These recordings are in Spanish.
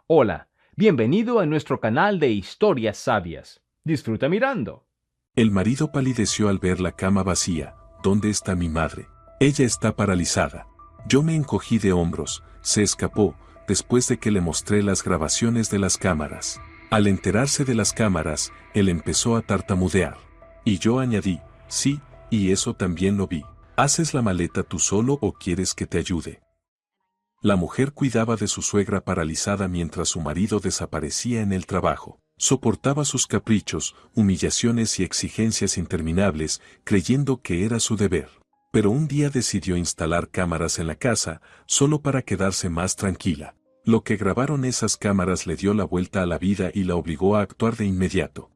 Hola, bienvenido a nuestro canal de historias sabias. Disfruta mirando. El marido palideció al ver la cama vacía. ¿Dónde está mi madre? Ella está paralizada. Yo me encogí de hombros. Se escapó, después de que le mostré las grabaciones de las cámaras. Al enterarse de las cámaras, él empezó a tartamudear. Y yo añadí, sí, y eso también lo vi. ¿Haces la maleta tú solo o quieres que te ayude? La mujer cuidaba de su suegra paralizada mientras su marido desaparecía en el trabajo. Soportaba sus caprichos, humillaciones y exigencias interminables, creyendo que era su deber. Pero un día decidió instalar cámaras en la casa, solo para quedarse más tranquila. Lo que grabaron esas cámaras le dio la vuelta a la vida y la obligó a actuar de inmediato.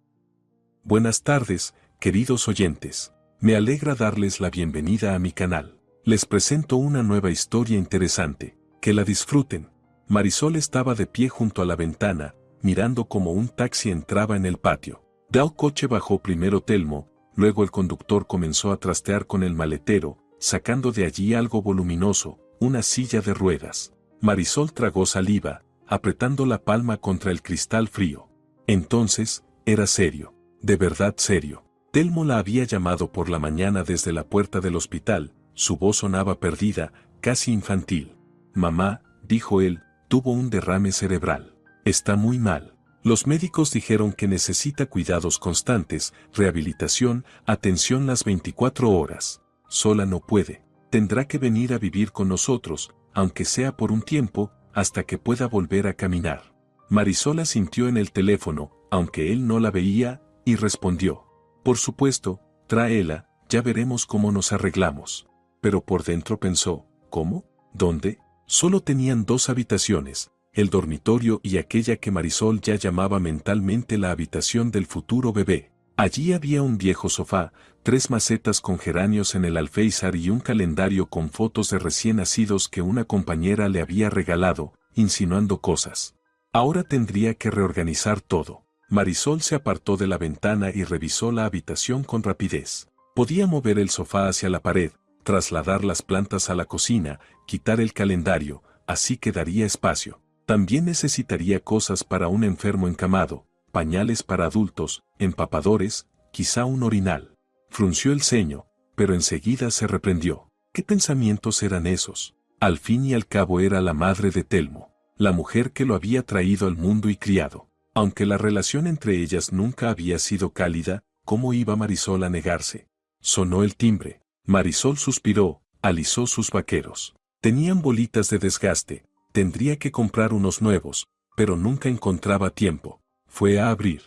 Buenas tardes, queridos oyentes. Me alegra darles la bienvenida a mi canal. Les presento una nueva historia interesante. Que la disfruten. Marisol estaba de pie junto a la ventana, mirando cómo un taxi entraba en el patio. Del coche bajó primero Telmo, luego el conductor comenzó a trastear con el maletero, sacando de allí algo voluminoso, una silla de ruedas. Marisol tragó saliva, apretando la palma contra el cristal frío. Entonces, era serio, de verdad serio. Telmo la había llamado por la mañana desde la puerta del hospital, su voz sonaba perdida, casi infantil. Mamá, dijo él, tuvo un derrame cerebral. Está muy mal. Los médicos dijeron que necesita cuidados constantes, rehabilitación, atención las 24 horas. Sola no puede. Tendrá que venir a vivir con nosotros, aunque sea por un tiempo, hasta que pueda volver a caminar. Marisol asintió en el teléfono, aunque él no la veía, y respondió. Por supuesto, tráela, ya veremos cómo nos arreglamos. Pero por dentro pensó, ¿cómo? ¿Dónde? Solo tenían 2 habitaciones, el dormitorio y aquella que Marisol ya llamaba mentalmente la habitación del futuro bebé. Allí había un viejo sofá, 3 macetas con geranios en el alféizar y un calendario con fotos de recién nacidos que una compañera le había regalado, insinuando cosas. Ahora tendría que reorganizar todo. Marisol se apartó de la ventana y revisó la habitación con rapidez. Podía mover el sofá hacia la pared, trasladar las plantas a la cocina, quitar el calendario, así quedaría espacio. También necesitaría cosas para un enfermo encamado, pañales para adultos, empapadores, quizá un orinal. Frunció el ceño, pero enseguida se reprendió. ¿Qué pensamientos eran esos? Al fin y al cabo era la madre de Telmo, la mujer que lo había traído al mundo y criado. Aunque la relación entre ellas nunca había sido cálida, ¿cómo iba Marisol a negarse? Sonó el timbre. Marisol suspiró, alisó sus vaqueros. Tenían bolitas de desgaste, tendría que comprar unos nuevos, pero nunca encontraba tiempo. Fue a abrir.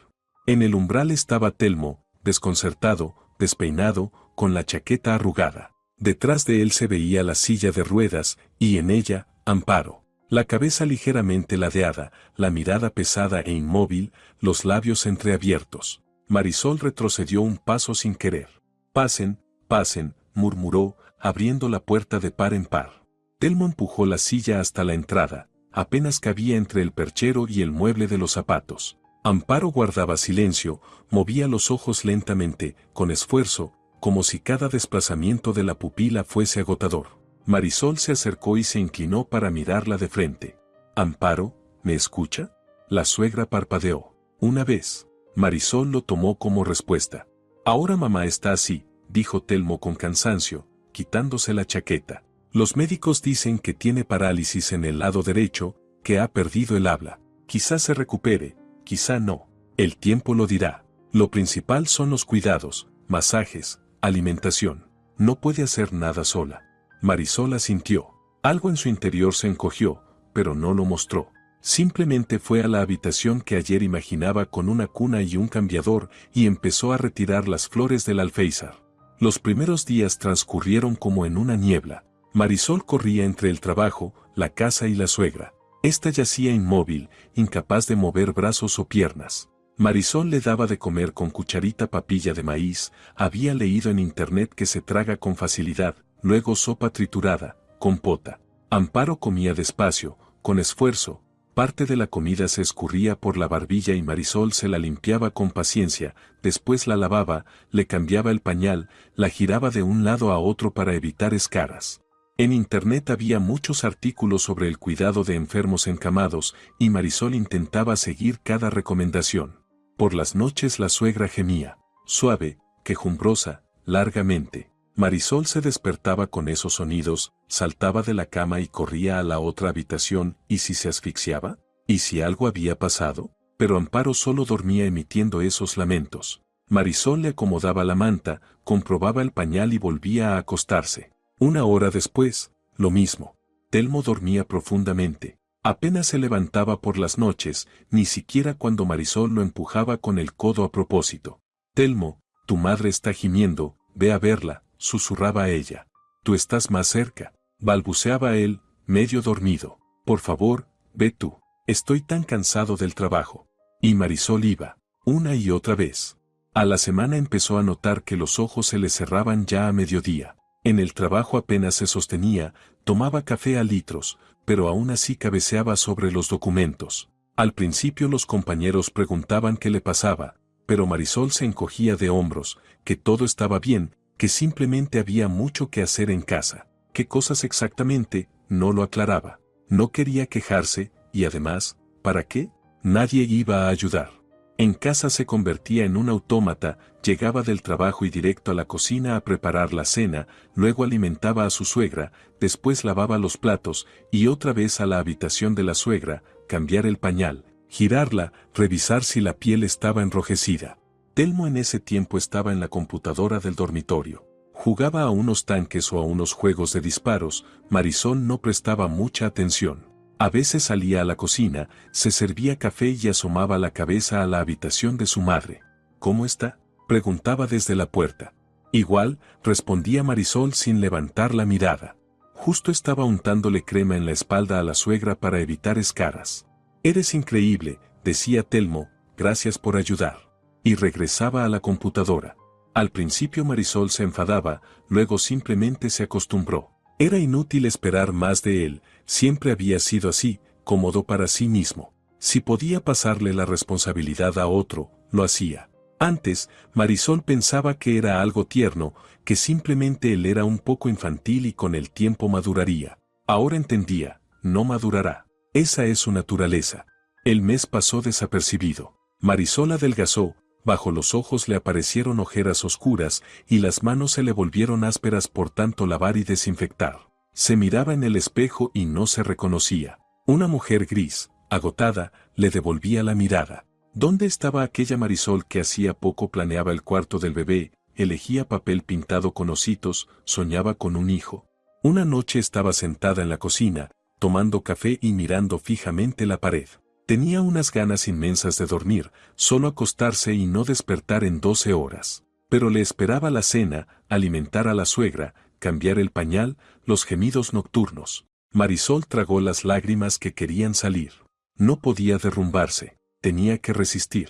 En el umbral estaba Telmo, desconcertado, despeinado, con la chaqueta arrugada. Detrás de él se veía la silla de ruedas, y en ella, Amparo. La cabeza ligeramente ladeada, la mirada pesada e inmóvil, los labios entreabiertos. Marisol retrocedió un paso sin querer. Pasen, pasen, murmuró, abriendo la puerta de par en par. Telmo empujó la silla hasta la entrada, apenas cabía entre el perchero y el mueble de los zapatos. Amparo guardaba silencio, movía los ojos lentamente, con esfuerzo, como si cada desplazamiento de la pupila fuese agotador. Marisol se acercó y se inclinó para mirarla de frente. «Amparo, ¿me escucha?» La suegra parpadeó. Una vez. Marisol lo tomó como respuesta. «Ahora mamá está así», dijo Telmo con cansancio, quitándose la chaqueta. «Los médicos dicen que tiene parálisis en el lado derecho, que ha perdido el habla. Quizá se recupere, quizá no. El tiempo lo dirá. Lo principal son los cuidados, masajes, alimentación. No puede hacer nada sola». Marisol asintió. Algo en su interior se encogió, pero no lo mostró. Simplemente fue a la habitación que ayer imaginaba con una cuna y un cambiador y empezó a retirar las flores del alféizar. Los primeros días transcurrieron como en una niebla. Marisol corría entre el trabajo, la casa y la suegra. Esta yacía inmóvil, incapaz de mover brazos o piernas. Marisol le daba de comer con cucharita papilla de maíz, había leído en internet que se traga con facilidad, luego sopa triturada, compota. Amparo comía despacio, con esfuerzo, parte de la comida se escurría por la barbilla y Marisol se la limpiaba con paciencia, después la lavaba, le cambiaba el pañal, la giraba de un lado a otro para evitar escaras. En internet había muchos artículos sobre el cuidado de enfermos encamados y Marisol intentaba seguir cada recomendación. Por las noches la suegra gemía, suave, quejumbrosa, largamente. Marisol se despertaba con esos sonidos, saltaba de la cama y corría a la otra habitación, ¿y si se asfixiaba? ¿Y si algo había pasado? Pero Amparo solo dormía emitiendo esos lamentos. Marisol le acomodaba la manta, comprobaba el pañal y volvía a acostarse. Una hora después, lo mismo. Telmo dormía profundamente. Apenas se levantaba por las noches, ni siquiera cuando Marisol lo empujaba con el codo a propósito. Telmo, tu madre está gimiendo, ve a verla, susurraba ella. Tú estás más cerca, balbuceaba él, medio dormido. Por favor, ve tú. Estoy tan cansado del trabajo. Y Marisol iba, una y otra vez. A la semana empezó a notar que los ojos se le cerraban ya a mediodía. En el trabajo apenas se sostenía, tomaba café a litros, pero aún así cabeceaba sobre los documentos. Al principio los compañeros preguntaban qué le pasaba, pero Marisol se encogía de hombros, que todo estaba bien, que simplemente había mucho que hacer en casa. ¿Qué cosas exactamente? No lo aclaraba. No quería quejarse, y además, ¿para qué? Nadie iba a ayudar. En casa se convertía en un autómata, llegaba del trabajo y directo a la cocina a preparar la cena, luego alimentaba a su suegra, después lavaba los platos, y otra vez a la habitación de la suegra, cambiar el pañal, girarla, revisar si la piel estaba enrojecida. Telmo en ese tiempo estaba en la computadora del dormitorio. Jugaba a unos tanques o a unos juegos de disparos, Marisol no prestaba mucha atención. A veces salía a la cocina, se servía café y asomaba la cabeza a la habitación de su madre. ¿Cómo está?, preguntaba desde la puerta. Igual, respondía Marisol sin levantar la mirada. Justo estaba untándole crema en la espalda a la suegra para evitar escaras. Eres increíble, decía Telmo, gracias por ayudar. Y regresaba a la computadora. Al principio Marisol se enfadaba, luego simplemente se acostumbró. Era inútil esperar más de él, siempre había sido así, cómodo para sí mismo. Si podía pasarle la responsabilidad a otro, lo hacía. Antes, Marisol pensaba que era algo tierno, que simplemente él era un poco infantil y con el tiempo maduraría. Ahora entendía, no madurará. Esa es su naturaleza. El mes pasó desapercibido. Marisol adelgazó, bajo los ojos le aparecieron ojeras oscuras y las manos se le volvieron ásperas por tanto lavar y desinfectar. Se miraba en el espejo y no se reconocía. Una mujer gris, agotada, le devolvía la mirada. ¿Dónde estaba aquella Marisol que hacía poco planeaba el cuarto del bebé, elegía papel pintado con ositos, soñaba con un hijo? Una noche estaba sentada en la cocina, tomando café y mirando fijamente la pared. Tenía unas ganas inmensas de dormir, solo acostarse y no despertar en 12 horas. Pero le esperaba la cena, alimentar a la suegra, cambiar el pañal, los gemidos nocturnos. Marisol tragó las lágrimas que querían salir. No podía derrumbarse, tenía que resistir.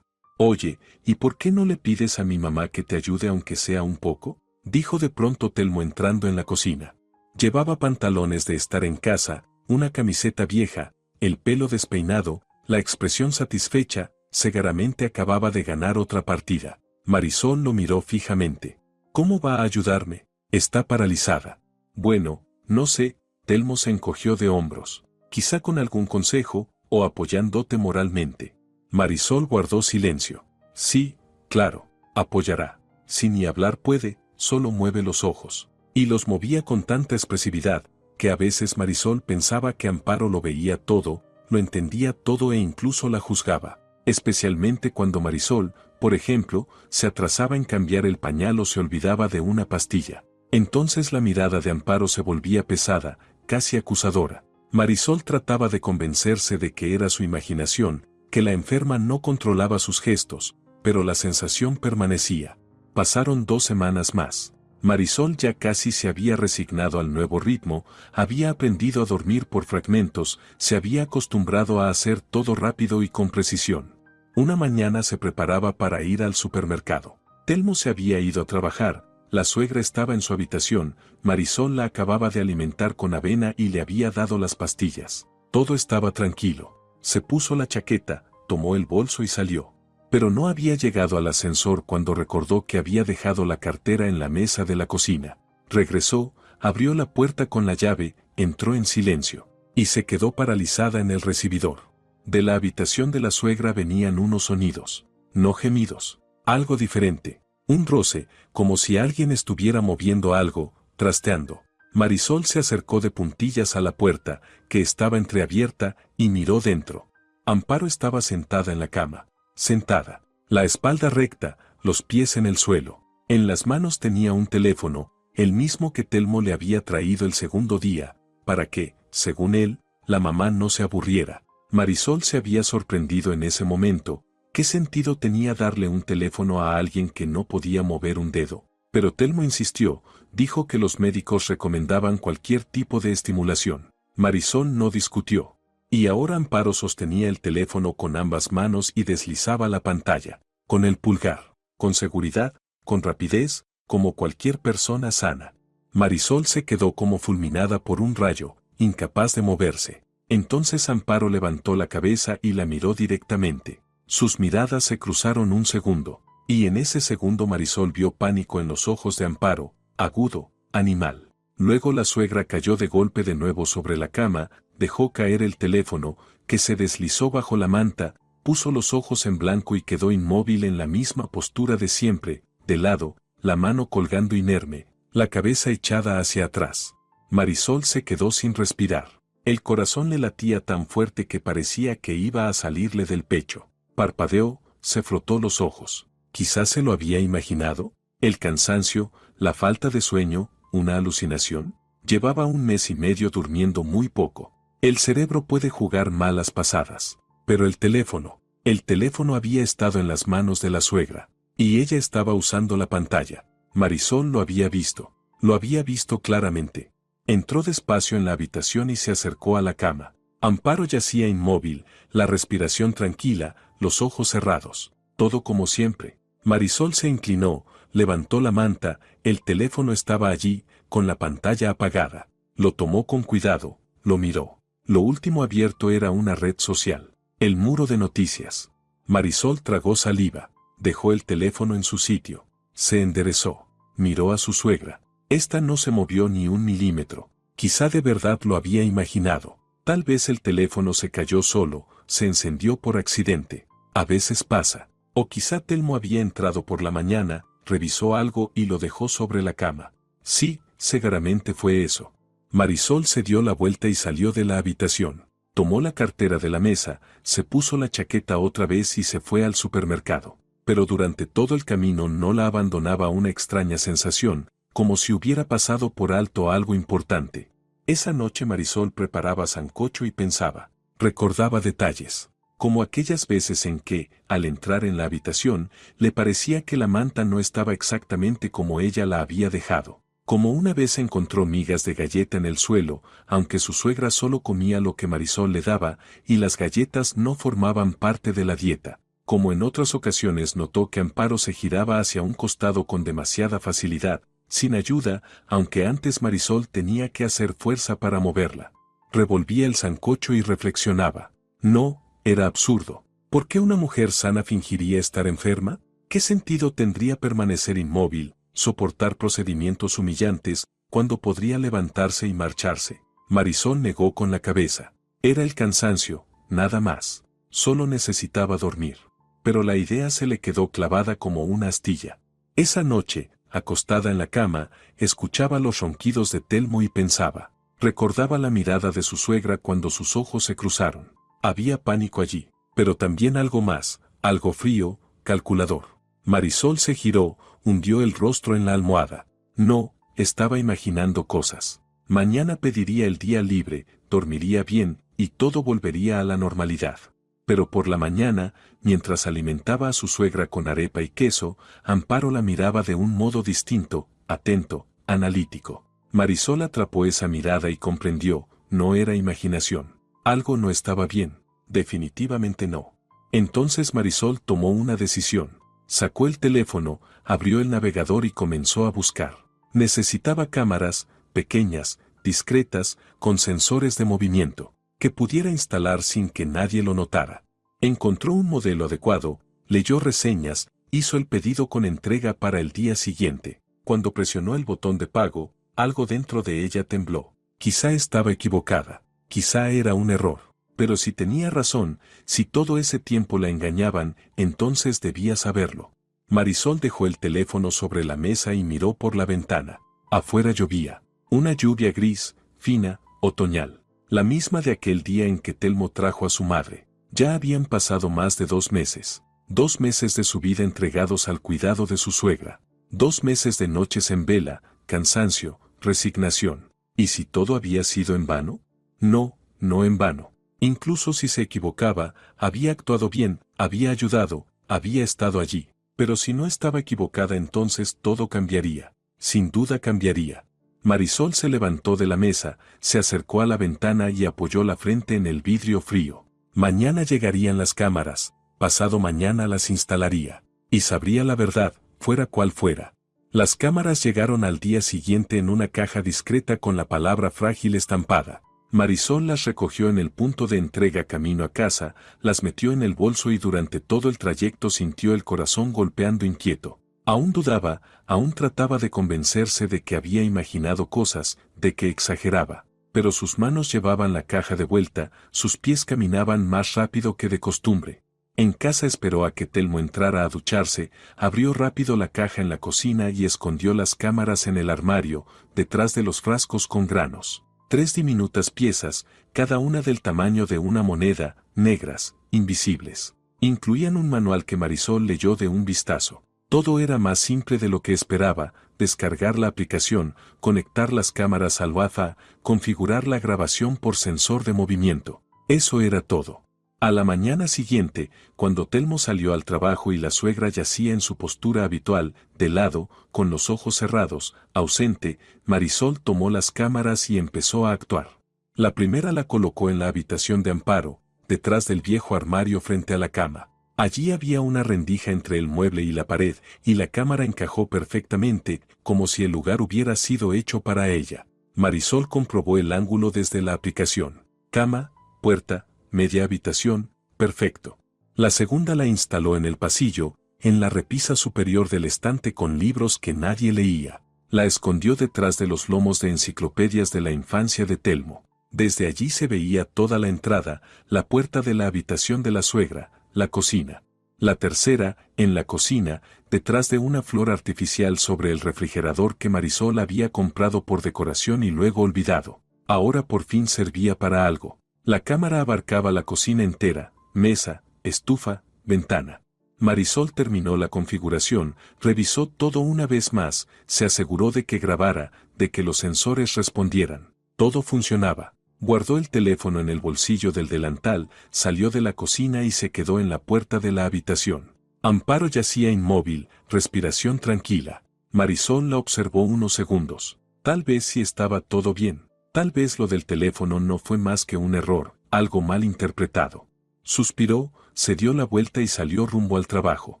Oye, ¿y por qué no le pides a mi mamá que te ayude aunque sea un poco?, dijo de pronto Telmo entrando en la cocina. Llevaba pantalones de estar en casa, una camiseta vieja, el pelo despeinado, la expresión satisfecha, segaramente acababa de ganar otra partida. Marisol lo miró fijamente. ¿Cómo va a ayudarme? Está paralizada. Bueno, no sé, Telmo se encogió de hombros. Quizá con algún consejo, o apoyándote moralmente. Marisol guardó silencio. Sí, claro, apoyará. Si ni hablar puede, solo mueve los ojos. Y los movía con tanta expresividad, que a veces Marisol pensaba que Amparo lo veía todo, lo entendía todo e incluso la juzgaba. Especialmente cuando Marisol, por ejemplo, se atrasaba en cambiar el pañal o se olvidaba de una pastilla. Entonces la mirada de Amparo se volvía pesada, casi acusadora. Marisol trataba de convencerse de que era su imaginación, que la enferma no controlaba sus gestos, pero la sensación permanecía. Pasaron 2 semanas más. Marisol ya casi se había resignado al nuevo ritmo, había aprendido a dormir por fragmentos, se había acostumbrado a hacer todo rápido y con precisión. Una mañana se preparaba para ir al supermercado. Telmo se había ido a trabajar, la suegra estaba en su habitación, Marisol la acababa de alimentar con avena y le había dado las pastillas. Todo estaba tranquilo. Se puso la chaqueta, tomó el bolso y salió. Pero no había llegado al ascensor cuando recordó que había dejado la cartera en la mesa de la cocina. Regresó, abrió la puerta con la llave, entró en silencio, y se quedó paralizada en el recibidor. De la habitación de la suegra venían unos sonidos, no gemidos, algo diferente, un roce, como si alguien estuviera moviendo algo, trasteando. Marisol se acercó de puntillas a la puerta, que estaba entreabierta, y miró dentro. Amparo estaba sentada en la cama, sentada, la espalda recta, los pies en el suelo. En las manos tenía un teléfono, el mismo que Telmo le había traído el segundo día, para que, según él, la mamá no se aburriera. Marisol se había sorprendido en ese momento. ¿Qué sentido tenía darle un teléfono a alguien que no podía mover un dedo? Pero Telmo insistió, dijo que los médicos recomendaban cualquier tipo de estimulación. Marisol no discutió. Y ahora Amparo sostenía el teléfono con ambas manos y deslizaba la pantalla, con el pulgar, con seguridad, con rapidez, como cualquier persona sana. Marisol se quedó como fulminada por un rayo, incapaz de moverse. Entonces Amparo levantó la cabeza y la miró directamente. Sus miradas se cruzaron un segundo, y en ese segundo Marisol vio pánico en los ojos de Amparo, agudo, animal. Luego la suegra cayó de golpe de nuevo sobre la cama, dejó caer el teléfono, que se deslizó bajo la manta, puso los ojos en blanco y quedó inmóvil en la misma postura de siempre, de lado, la mano colgando inerme, la cabeza echada hacia atrás. Marisol se quedó sin respirar. El corazón le latía tan fuerte que parecía que iba a salirle del pecho. Parpadeó, se frotó los ojos. Quizás se lo había imaginado. El cansancio, la falta de sueño, una alucinación. Llevaba 1 mes y medio durmiendo muy poco. El cerebro puede jugar malas pasadas. Pero el teléfono había estado en las manos de la suegra. Y ella estaba usando la pantalla. Marisol lo había visto claramente. Entró despacio en la habitación y se acercó a la cama. Amparo yacía inmóvil, la respiración tranquila, los ojos cerrados, todo como siempre. Marisol se inclinó, levantó la manta, el teléfono estaba allí, con la pantalla apagada. Lo tomó con cuidado, lo miró. Lo último abierto era una red social, el muro de noticias. Marisol tragó saliva, dejó el teléfono en su sitio, se enderezó, miró a su suegra. Esta no se movió ni 1 milímetro. Quizá de verdad lo había imaginado. Tal vez el teléfono se cayó solo, se encendió por accidente. A veces pasa. O quizá Telmo había entrado por la mañana, revisó algo y lo dejó sobre la cama. Sí, seguramente fue eso. Marisol se dio la vuelta y salió de la habitación. Tomó la cartera de la mesa, se puso la chaqueta otra vez y se fue al supermercado. Pero durante todo el camino no la abandonaba una extraña sensación, como si hubiera pasado por alto algo importante. Esa noche Marisol preparaba sancocho y pensaba, recordaba detalles, como aquellas veces en que, al entrar en la habitación, le parecía que la manta no estaba exactamente como ella la había dejado, como una vez encontró migas de galleta en el suelo, aunque su suegra solo comía lo que Marisol le daba, y las galletas no formaban parte de la dieta. Como en otras ocasiones notó que Amparo se giraba hacia un costado con demasiada facilidad, sin ayuda, aunque antes Marisol tenía que hacer fuerza para moverla. Revolvía el sancocho y reflexionaba. No, era absurdo. ¿Por qué una mujer sana fingiría estar enferma? ¿Qué sentido tendría permanecer inmóvil, soportar procedimientos humillantes, cuando podría levantarse y marcharse? Marisol negó con la cabeza. Era el cansancio, nada más. Solo necesitaba dormir. Pero la idea se le quedó clavada como una astilla. Esa noche, acostada en la cama, escuchaba los ronquidos de Telmo y pensaba. Recordaba la mirada de su suegra cuando sus ojos se cruzaron. Había pánico allí, pero también algo más, algo frío, calculador. Marisol se giró, hundió el rostro en la almohada. No, estaba imaginando cosas. Mañana pediría el día libre, dormiría bien, y todo volvería a la normalidad. Pero por la mañana, mientras alimentaba a su suegra con arepa y queso, Amparo la miraba de un modo distinto, atento, analítico. Marisol atrapó esa mirada y comprendió, no era imaginación. Algo no estaba bien, definitivamente no. Entonces Marisol tomó una decisión. Sacó el teléfono, abrió el navegador y comenzó a buscar. Necesitaba cámaras, pequeñas, discretas, con sensores de movimiento, que pudiera instalar sin que nadie lo notara. Encontró un modelo adecuado, leyó reseñas, hizo el pedido con entrega para el día siguiente. Cuando presionó el botón de pago, Algo dentro de ella tembló. Quizá estaba equivocada. Quizá era un error. Pero si tenía razón, si todo ese tiempo la engañaban, entonces debía saberlo. Marisol dejó el teléfono sobre la mesa y miró por la ventana. Afuera llovía. Una lluvia gris, fina, otoñal. La misma de aquel día en que Telmo trajo a su madre. Ya habían pasado más de 2 meses. 2 meses de su vida entregados al cuidado de su suegra. 2 meses de noches en vela, cansancio, resignación. ¿Y si todo había sido en vano? No, no en vano. Incluso si se equivocaba, había actuado bien, había ayudado, había estado allí. Pero si no estaba equivocada, entonces todo cambiaría. Sin duda cambiaría. Marisol se levantó de la mesa, se acercó a la ventana y apoyó la frente en el vidrio frío. Mañana llegarían las cámaras, pasado mañana las instalaría. Y sabría la verdad, fuera cual fuera. Las cámaras llegaron al día siguiente en una caja discreta con la palabra frágil estampada. Marisol las recogió en el punto de entrega camino a casa, las metió en el bolso y durante todo el trayecto sintió el corazón golpeando inquieto. Aún dudaba, aún trataba de convencerse de que había imaginado cosas, de que exageraba. Pero sus manos llevaban la caja de vuelta, sus pies caminaban más rápido que de costumbre. En casa esperó a que Telmo entrara a ducharse, abrió rápido la caja en la cocina y escondió las cámaras en el armario, detrás de los frascos con granos. 3 diminutas piezas, cada una del tamaño de una moneda, negras, invisibles. Incluían un manual que Marisol leyó de un vistazo. Todo era más simple de lo que esperaba: descargar la aplicación, conectar las cámaras al Wi-Fi, configurar la grabación por sensor de movimiento. Eso era todo. A la mañana siguiente, cuando Telmo salió al trabajo y la suegra yacía en su postura habitual, de lado, con los ojos cerrados, ausente, Marisol tomó las cámaras y empezó a actuar. La primera la colocó en la habitación de Amparo, detrás del viejo armario frente a la cama. Allí había una rendija entre el mueble y la pared, y la cámara encajó perfectamente, como si el lugar hubiera sido hecho para ella. Marisol comprobó el ángulo desde la aplicación. Cama, puerta, media habitación, perfecto. La segunda la instaló en el pasillo, en la repisa superior del estante con libros que nadie leía. La escondió detrás de los lomos de enciclopedias de la infancia de Telmo. Desde allí se veía toda la entrada, la puerta de la habitación de la suegra, la cocina. La tercera, en la cocina, detrás de una flor artificial sobre el refrigerador que Marisol había comprado por decoración y luego olvidado. Ahora por fin servía para algo. La cámara abarcaba la cocina entera, mesa, estufa, ventana. Marisol terminó la configuración, revisó todo una vez más, se aseguró de que grabara, de que los sensores respondieran. Todo funcionaba. Guardó el teléfono en el bolsillo del delantal, salió de la cocina y se quedó en la puerta de la habitación. Amparo yacía inmóvil, respiración tranquila. Marisol la observó unos segundos. Tal vez sí estaba todo bien. Tal vez lo del teléfono no fue más que un error, algo mal interpretado. Suspiró, se dio la vuelta y salió rumbo al trabajo.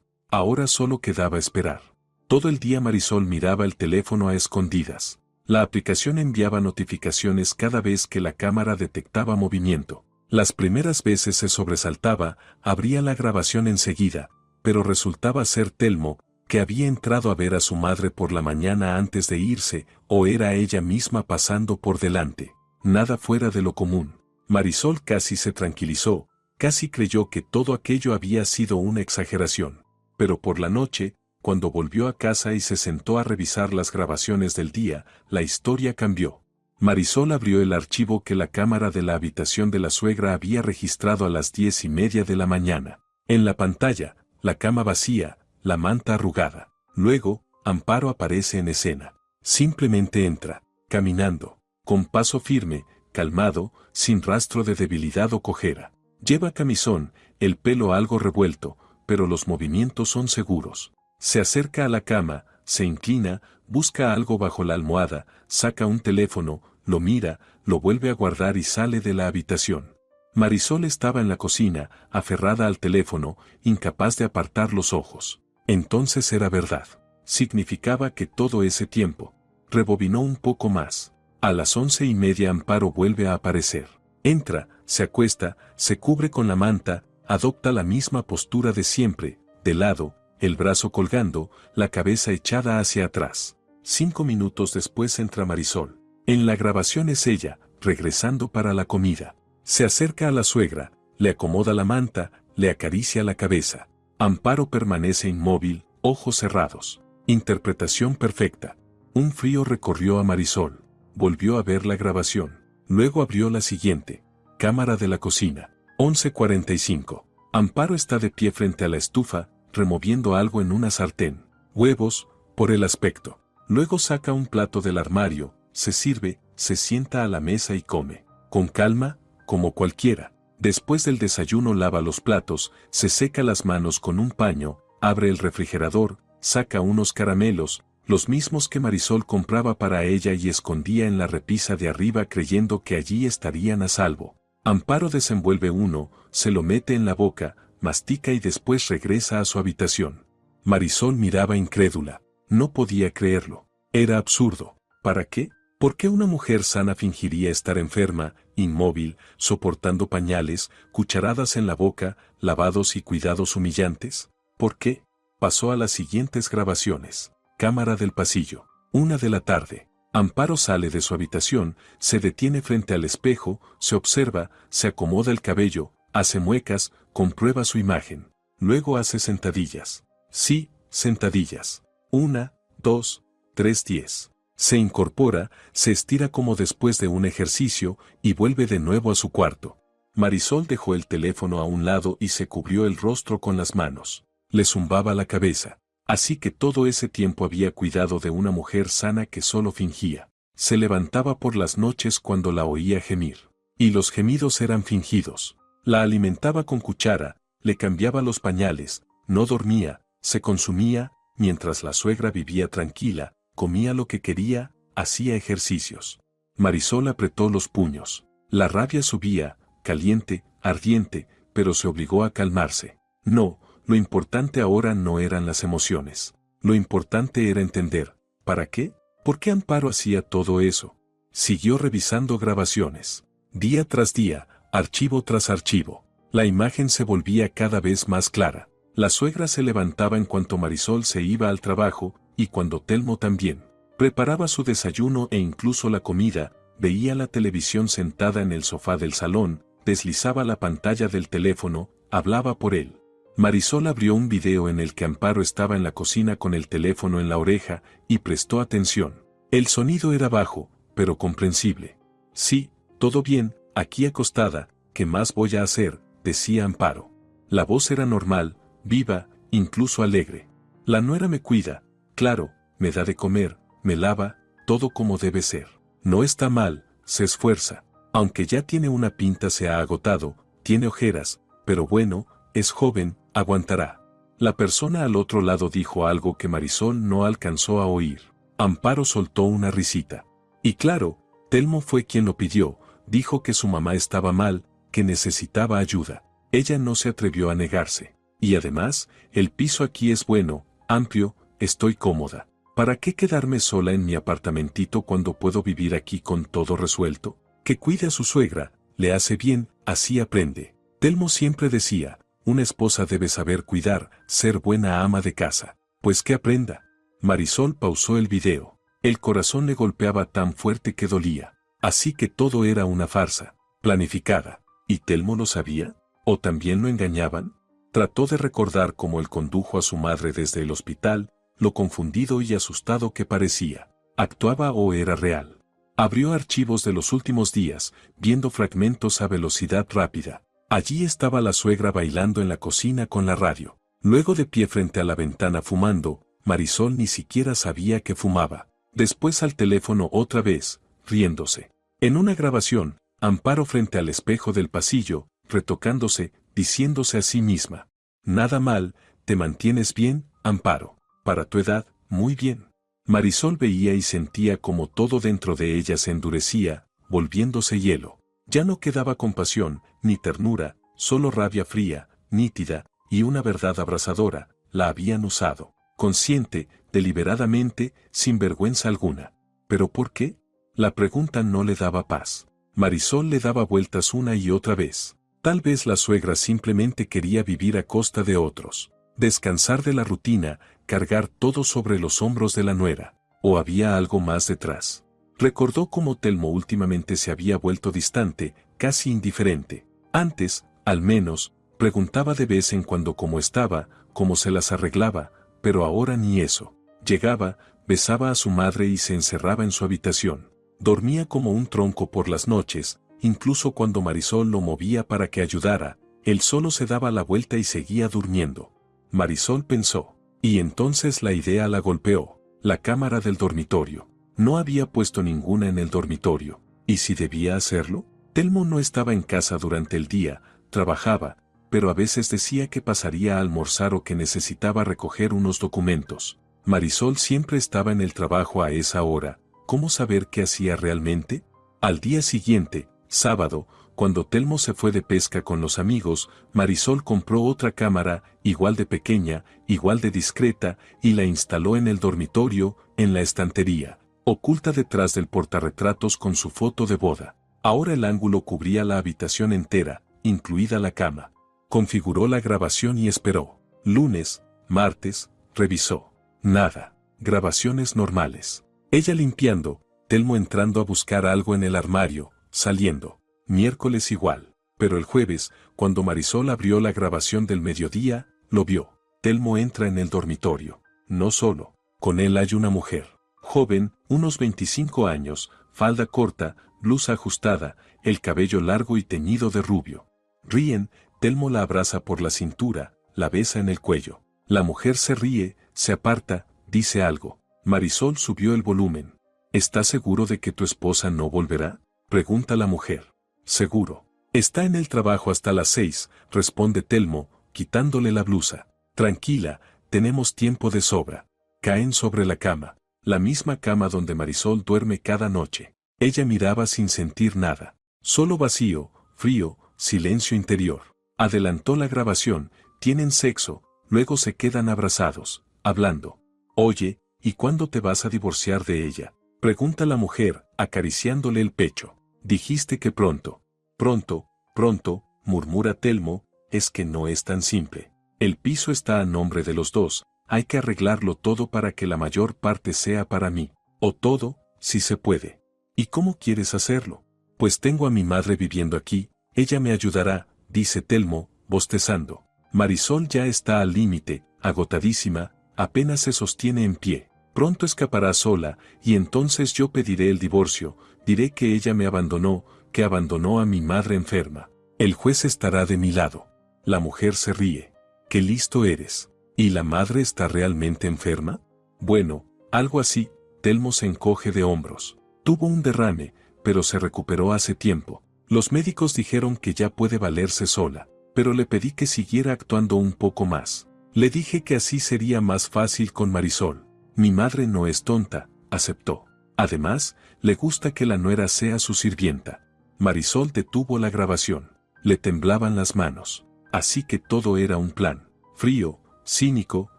Ahora solo quedaba esperar. Todo el día Marisol miraba el teléfono a escondidas. La aplicación enviaba notificaciones cada vez que la cámara detectaba movimiento. Las primeras veces se sobresaltaba, abría la grabación enseguida, pero resultaba ser Telmo, que había entrado a ver a su madre por la mañana antes de irse, o era ella misma pasando por delante. Nada fuera de lo común. Marisol casi se tranquilizó, casi creyó que todo aquello había sido una exageración. Pero por la noche, cuando volvió a casa y se sentó a revisar las grabaciones del día, la historia cambió. Marisol abrió el archivo que la cámara de la habitación de la suegra había registrado a las 10:30 de la mañana. En la pantalla, la cama vacía, la manta arrugada. Luego, Amparo aparece en escena. Simplemente entra, caminando, con paso firme, calmado, sin rastro de debilidad o cojera. Lleva camisón, el pelo algo revuelto, pero los movimientos son seguros. Se acerca a la cama, se inclina, busca algo bajo la almohada, saca un teléfono, lo mira, lo vuelve a guardar y sale de la habitación. Marisol estaba en la cocina, aferrada al teléfono, incapaz de apartar los ojos. Entonces era verdad. Significaba que todo ese tiempo. Rebobinó un poco más. A las 11:30 Amparo vuelve a aparecer. Entra, se acuesta, se cubre con la manta, adopta la misma postura de siempre, de lado, el brazo colgando, la cabeza echada hacia atrás. 5 minutos después entra Marisol. En la grabación es ella, regresando para la comida. Se acerca a la suegra, le acomoda la manta, le acaricia la cabeza. Amparo permanece inmóvil, ojos cerrados. Interpretación perfecta. Un frío recorrió a Marisol. Volvió a ver la grabación. Luego abrió la siguiente. Cámara de la cocina. 11:45. Amparo está de pie frente a la estufa, removiendo algo en una sartén. Huevos, por el aspecto. Luego saca un plato del armario, se sirve, se sienta a la mesa y come. Con calma, como cualquiera. Después del desayuno lava los platos, se seca las manos con un paño, abre el refrigerador, saca unos caramelos, los mismos que Marisol compraba para ella y escondía en la repisa de arriba creyendo que allí estarían a salvo. Amparo desenvuelve uno, se lo mete en la boca, mastica y después regresa a su habitación. Marisol miraba incrédula. No podía creerlo. Era absurdo. ¿Para qué? ¿Por qué una mujer sana fingiría estar enferma, inmóvil, soportando pañales, cucharadas en la boca, lavados y cuidados humillantes? ¿Por qué? Pasó a las siguientes grabaciones. Cámara del pasillo. 1 de la tarde. Amparo sale de su habitación, se detiene frente al espejo, se observa, se acomoda el cabello, hace muecas, comprueba su imagen. Luego hace sentadillas. Sí, sentadillas. 1, 2, 3, 10. Se incorpora, se estira como después de un ejercicio y vuelve de nuevo a su cuarto. Marisol dejó el teléfono a un lado y se cubrió el rostro con las manos. Le zumbaba la cabeza. Así que todo ese tiempo había cuidado de una mujer sana que solo fingía. Se levantaba por las noches cuando la oía gemir. Y los gemidos eran fingidos. La alimentaba con cuchara, le cambiaba los pañales, no dormía, se consumía, mientras la suegra vivía tranquila, comía lo que quería, hacía ejercicios. Marisol apretó los puños. La rabia subía, caliente, ardiente, pero se obligó a calmarse. No, lo importante ahora no eran las emociones. Lo importante era entender. ¿Para qué? ¿Por qué Amparo hacía todo eso? Siguió revisando grabaciones. Día tras día, archivo tras archivo. La imagen se volvía cada vez más clara. La suegra se levantaba en cuanto Marisol se iba al trabajo, y cuando Telmo también. Preparaba su desayuno e incluso la comida, veía la televisión sentada en el sofá del salón, deslizaba la pantalla del teléfono, hablaba por él. Marisol abrió un video en el que Amparo estaba en la cocina con el teléfono en la oreja, y prestó atención. El sonido era bajo, pero comprensible. Sí, todo bien, aquí acostada, ¿qué más voy a hacer?, decía Amparo. La voz era normal, viva, incluso alegre. La nuera me cuida, claro, me da de comer, me lava, todo como debe ser. No está mal, se esfuerza. Aunque ya tiene una pinta, se ha agotado, tiene ojeras, pero bueno, es joven, aguantará. La persona al otro lado dijo algo que Marisol no alcanzó a oír. Amparo soltó una risita. Y claro, Telmo fue quien lo pidió, dijo que su mamá estaba mal, que necesitaba ayuda. Ella no se atrevió a negarse. Y además, el piso aquí es bueno, amplio, estoy cómoda. ¿Para qué quedarme sola en mi apartamentito cuando puedo vivir aquí con todo resuelto? Que cuide a su suegra, le hace bien, así aprende. Telmo siempre decía, una esposa debe saber cuidar, ser buena ama de casa. Pues que aprenda. Marisol pausó el video. El corazón le golpeaba tan fuerte que dolía. Así que todo era una farsa, planificada. ¿Y Telmo lo sabía? ¿O también lo engañaban? Trató de recordar cómo él condujo a su madre desde el hospital, lo confundido y asustado que parecía. ¿Actuaba o era real? Abrió archivos de los últimos días, viendo fragmentos a velocidad rápida. Allí estaba la suegra bailando en la cocina con la radio. Luego de pie frente a la ventana fumando, Marisol ni siquiera sabía que fumaba. Después al teléfono otra vez, riéndose. En una grabación, Amparo frente al espejo del pasillo, retocándose, diciéndose a sí misma. Nada mal, te mantienes bien, Amparo. Para tu edad, muy bien. Marisol veía y sentía como todo dentro de ella se endurecía, volviéndose hielo. Ya no quedaba compasión, ni ternura, solo rabia fría, nítida, y una verdad abrasadora. La habían usado, consciente, deliberadamente, sin vergüenza alguna. ¿Pero por qué? La pregunta no le daba paz. Marisol le daba vueltas una y otra vez. Tal vez la suegra simplemente quería vivir a costa de otros. Descansar de la rutina, cargar todo sobre los hombros de la nuera. ¿O había algo más detrás? Recordó cómo Telmo últimamente se había vuelto distante, casi indiferente. Antes, al menos, preguntaba de vez en cuando cómo estaba, cómo se las arreglaba, pero ahora ni eso. Llegaba, besaba a su madre y se encerraba en su habitación. Dormía como un tronco por las noches, incluso cuando Marisol lo movía para que ayudara, él solo se daba la vuelta y seguía durmiendo. Marisol pensó, y entonces la idea la golpeó, la cámara del dormitorio. No había puesto ninguna en el dormitorio, ¿y si debía hacerlo? Telmo no estaba en casa durante el día, trabajaba, pero a veces decía que pasaría a almorzar o que necesitaba recoger unos documentos. Marisol siempre estaba en el trabajo a esa hora. ¿Cómo saber qué hacía realmente? Al día siguiente, sábado, cuando Telmo se fue de pesca con los amigos, Marisol compró otra cámara, igual de pequeña, igual de discreta, y la instaló en el dormitorio, en la estantería, oculta detrás del portarretratos con su foto de boda. Ahora el ángulo cubría la habitación entera, incluida la cama. Configuró la grabación y esperó. Lunes, martes, revisó. Nada. Grabaciones normales. Ella limpiando, Telmo entrando a buscar algo en el armario, saliendo. Miércoles igual. Pero el jueves, cuando Marisol abrió la grabación del mediodía, lo vio. Telmo entra en el dormitorio. No solo. Con él hay una mujer. Joven, unos 25 años, falda corta, blusa ajustada, el cabello largo y teñido de rubio. Ríen, Telmo la abraza por la cintura, la besa en el cuello. La mujer se ríe, se aparta, dice algo. Marisol subió el volumen. ¿Estás seguro de que tu esposa no volverá? Pregunta la mujer. Seguro. Está en el trabajo hasta las 6, responde Telmo, quitándole la blusa. Tranquila, tenemos tiempo de sobra. Caen sobre la cama, la misma cama donde Marisol duerme cada noche. Ella miraba sin sentir nada. Solo vacío, frío, silencio interior. Adelantó la grabación, tienen sexo, luego se quedan abrazados, hablando. Oye, ¿y cuándo te vas a divorciar de ella? Pregunta la mujer, acariciándole el pecho. Dijiste que pronto. Pronto, pronto, murmura Telmo, es que no es tan simple. El piso está a nombre de los dos, hay que arreglarlo todo para que la mayor parte sea para mí. O todo, si se puede. ¿Y cómo quieres hacerlo? Pues tengo a mi madre viviendo aquí, ella me ayudará, dice Telmo, bostezando. Marisol ya está al límite, agotadísima, apenas se sostiene en pie. Pronto escapará sola, y entonces yo pediré el divorcio, diré que ella me abandonó, que abandonó a mi madre enferma. El juez estará de mi lado. La mujer se ríe. ¡Qué listo eres! ¿Y la madre está realmente enferma? Bueno, algo así. Telmo se encoge de hombros. Tuvo un derrame, pero se recuperó hace tiempo. Los médicos dijeron que ya puede valerse sola, pero le pedí que siguiera actuando un poco más. Le dije que así sería más fácil con Marisol. Mi madre no es tonta, aceptó. Además, le gusta que la nuera sea su sirvienta. Marisol detuvo la grabación. Le temblaban las manos. Así que todo era un plan. Frío, cínico,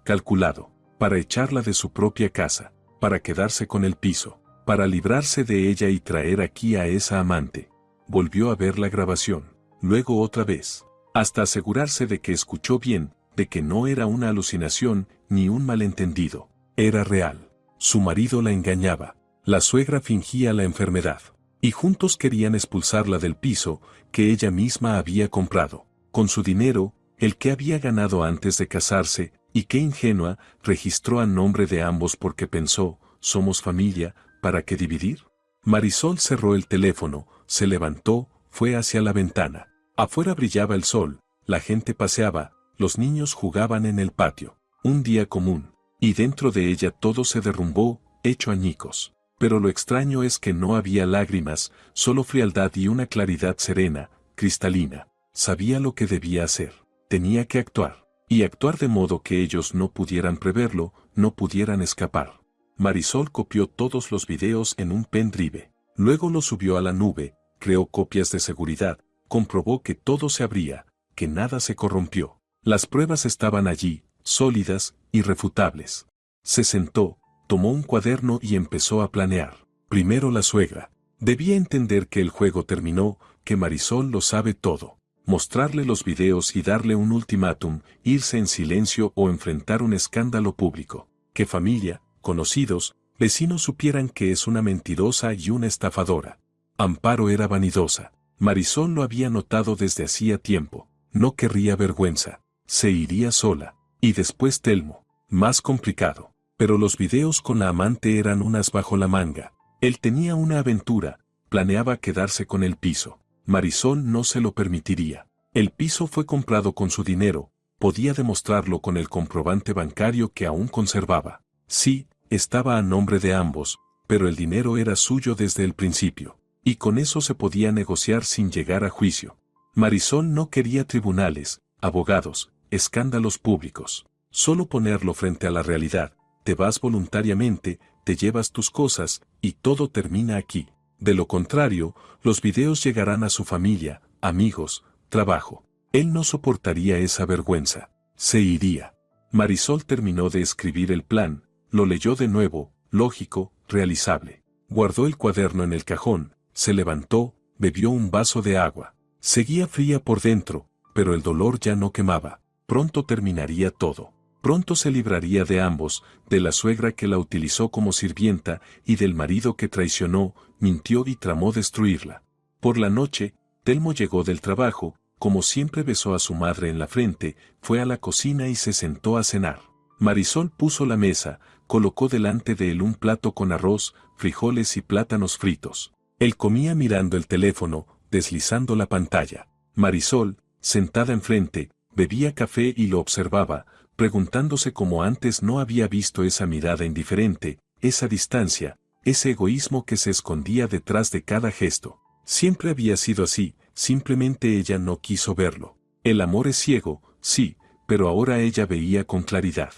calculado. Para echarla de su propia casa. Para quedarse con el piso. Para librarse de ella y traer aquí a esa amante. Volvió a ver la grabación. Luego otra vez. Hasta asegurarse de que escuchó bien, de que no era una alucinación, ni un malentendido. Era real. Su marido la engañaba. La suegra fingía la enfermedad. Y juntos querían expulsarla del piso que ella misma había comprado. Con su dinero, el que había ganado antes de casarse, y qué ingenua, registró a nombre de ambos porque pensó, somos familia, ¿para qué dividir? Marisol cerró el teléfono, se levantó, fue hacia la ventana. Afuera brillaba el sol, la gente paseaba, los niños jugaban en el patio. Un día común. Y dentro de ella todo se derrumbó, hecho añicos. Pero lo extraño es que no había lágrimas, solo frialdad y una claridad serena, cristalina. Sabía lo que debía hacer. Tenía que actuar. Y actuar de modo que ellos no pudieran preverlo, no pudieran escapar. Marisol copió todos los videos en un pendrive. Luego los subió a la nube, creó copias de seguridad, comprobó que todo se abría, que nada se corrompió. Las pruebas estaban allí, sólidas, irrefutables. Se sentó, tomó un cuaderno y empezó a planear. Primero la suegra. Debía entender que el juego terminó, que Marisol lo sabe todo. Mostrarle los videos y darle un ultimátum, irse en silencio o enfrentar un escándalo público. Que familia, conocidos, vecinos supieran que es una mentirosa y una estafadora. Amparo era vanidosa. Marisol lo había notado desde hacía tiempo. No querría vergüenza. Se iría sola. Y después Telmo. Más complicado. Pero los videos con la amante eran unas bajo la manga. Él tenía una aventura. Planeaba quedarse con el piso. Marisol no se lo permitiría. El piso fue comprado con su dinero. Podía demostrarlo con el comprobante bancario que aún conservaba. Sí, estaba a nombre de ambos, pero el dinero era suyo desde el principio. Y con eso se podía negociar sin llegar a juicio. Marisol no quería tribunales, abogados, escándalos públicos. Solo ponerlo frente a la realidad. Te vas voluntariamente, te llevas tus cosas, y todo termina aquí. De lo contrario, los videos llegarán a su familia, amigos, trabajo. Él no soportaría esa vergüenza. Se iría. Marisol terminó de escribir el plan, lo leyó de nuevo, lógico, realizable. Guardó el cuaderno en el cajón, se levantó, bebió un vaso de agua. Seguía fría por dentro, pero el dolor ya no quemaba. Pronto terminaría todo. Pronto se libraría de ambos, de la suegra que la utilizó como sirvienta y del marido que traicionó, mintió y tramó destruirla. Por la noche, Telmo llegó del trabajo, como siempre besó a su madre en la frente, fue a la cocina y se sentó a cenar. Marisol puso la mesa, colocó delante de él un plato con arroz, frijoles y plátanos fritos. Él comía mirando el teléfono, deslizando la pantalla. Marisol, sentada enfrente, bebía café y lo observaba, preguntándose cómo antes no había visto esa mirada indiferente, esa distancia, ese egoísmo que se escondía detrás de cada gesto. Siempre había sido así, simplemente ella no quiso verlo. El amor es ciego, sí, pero ahora ella veía con claridad.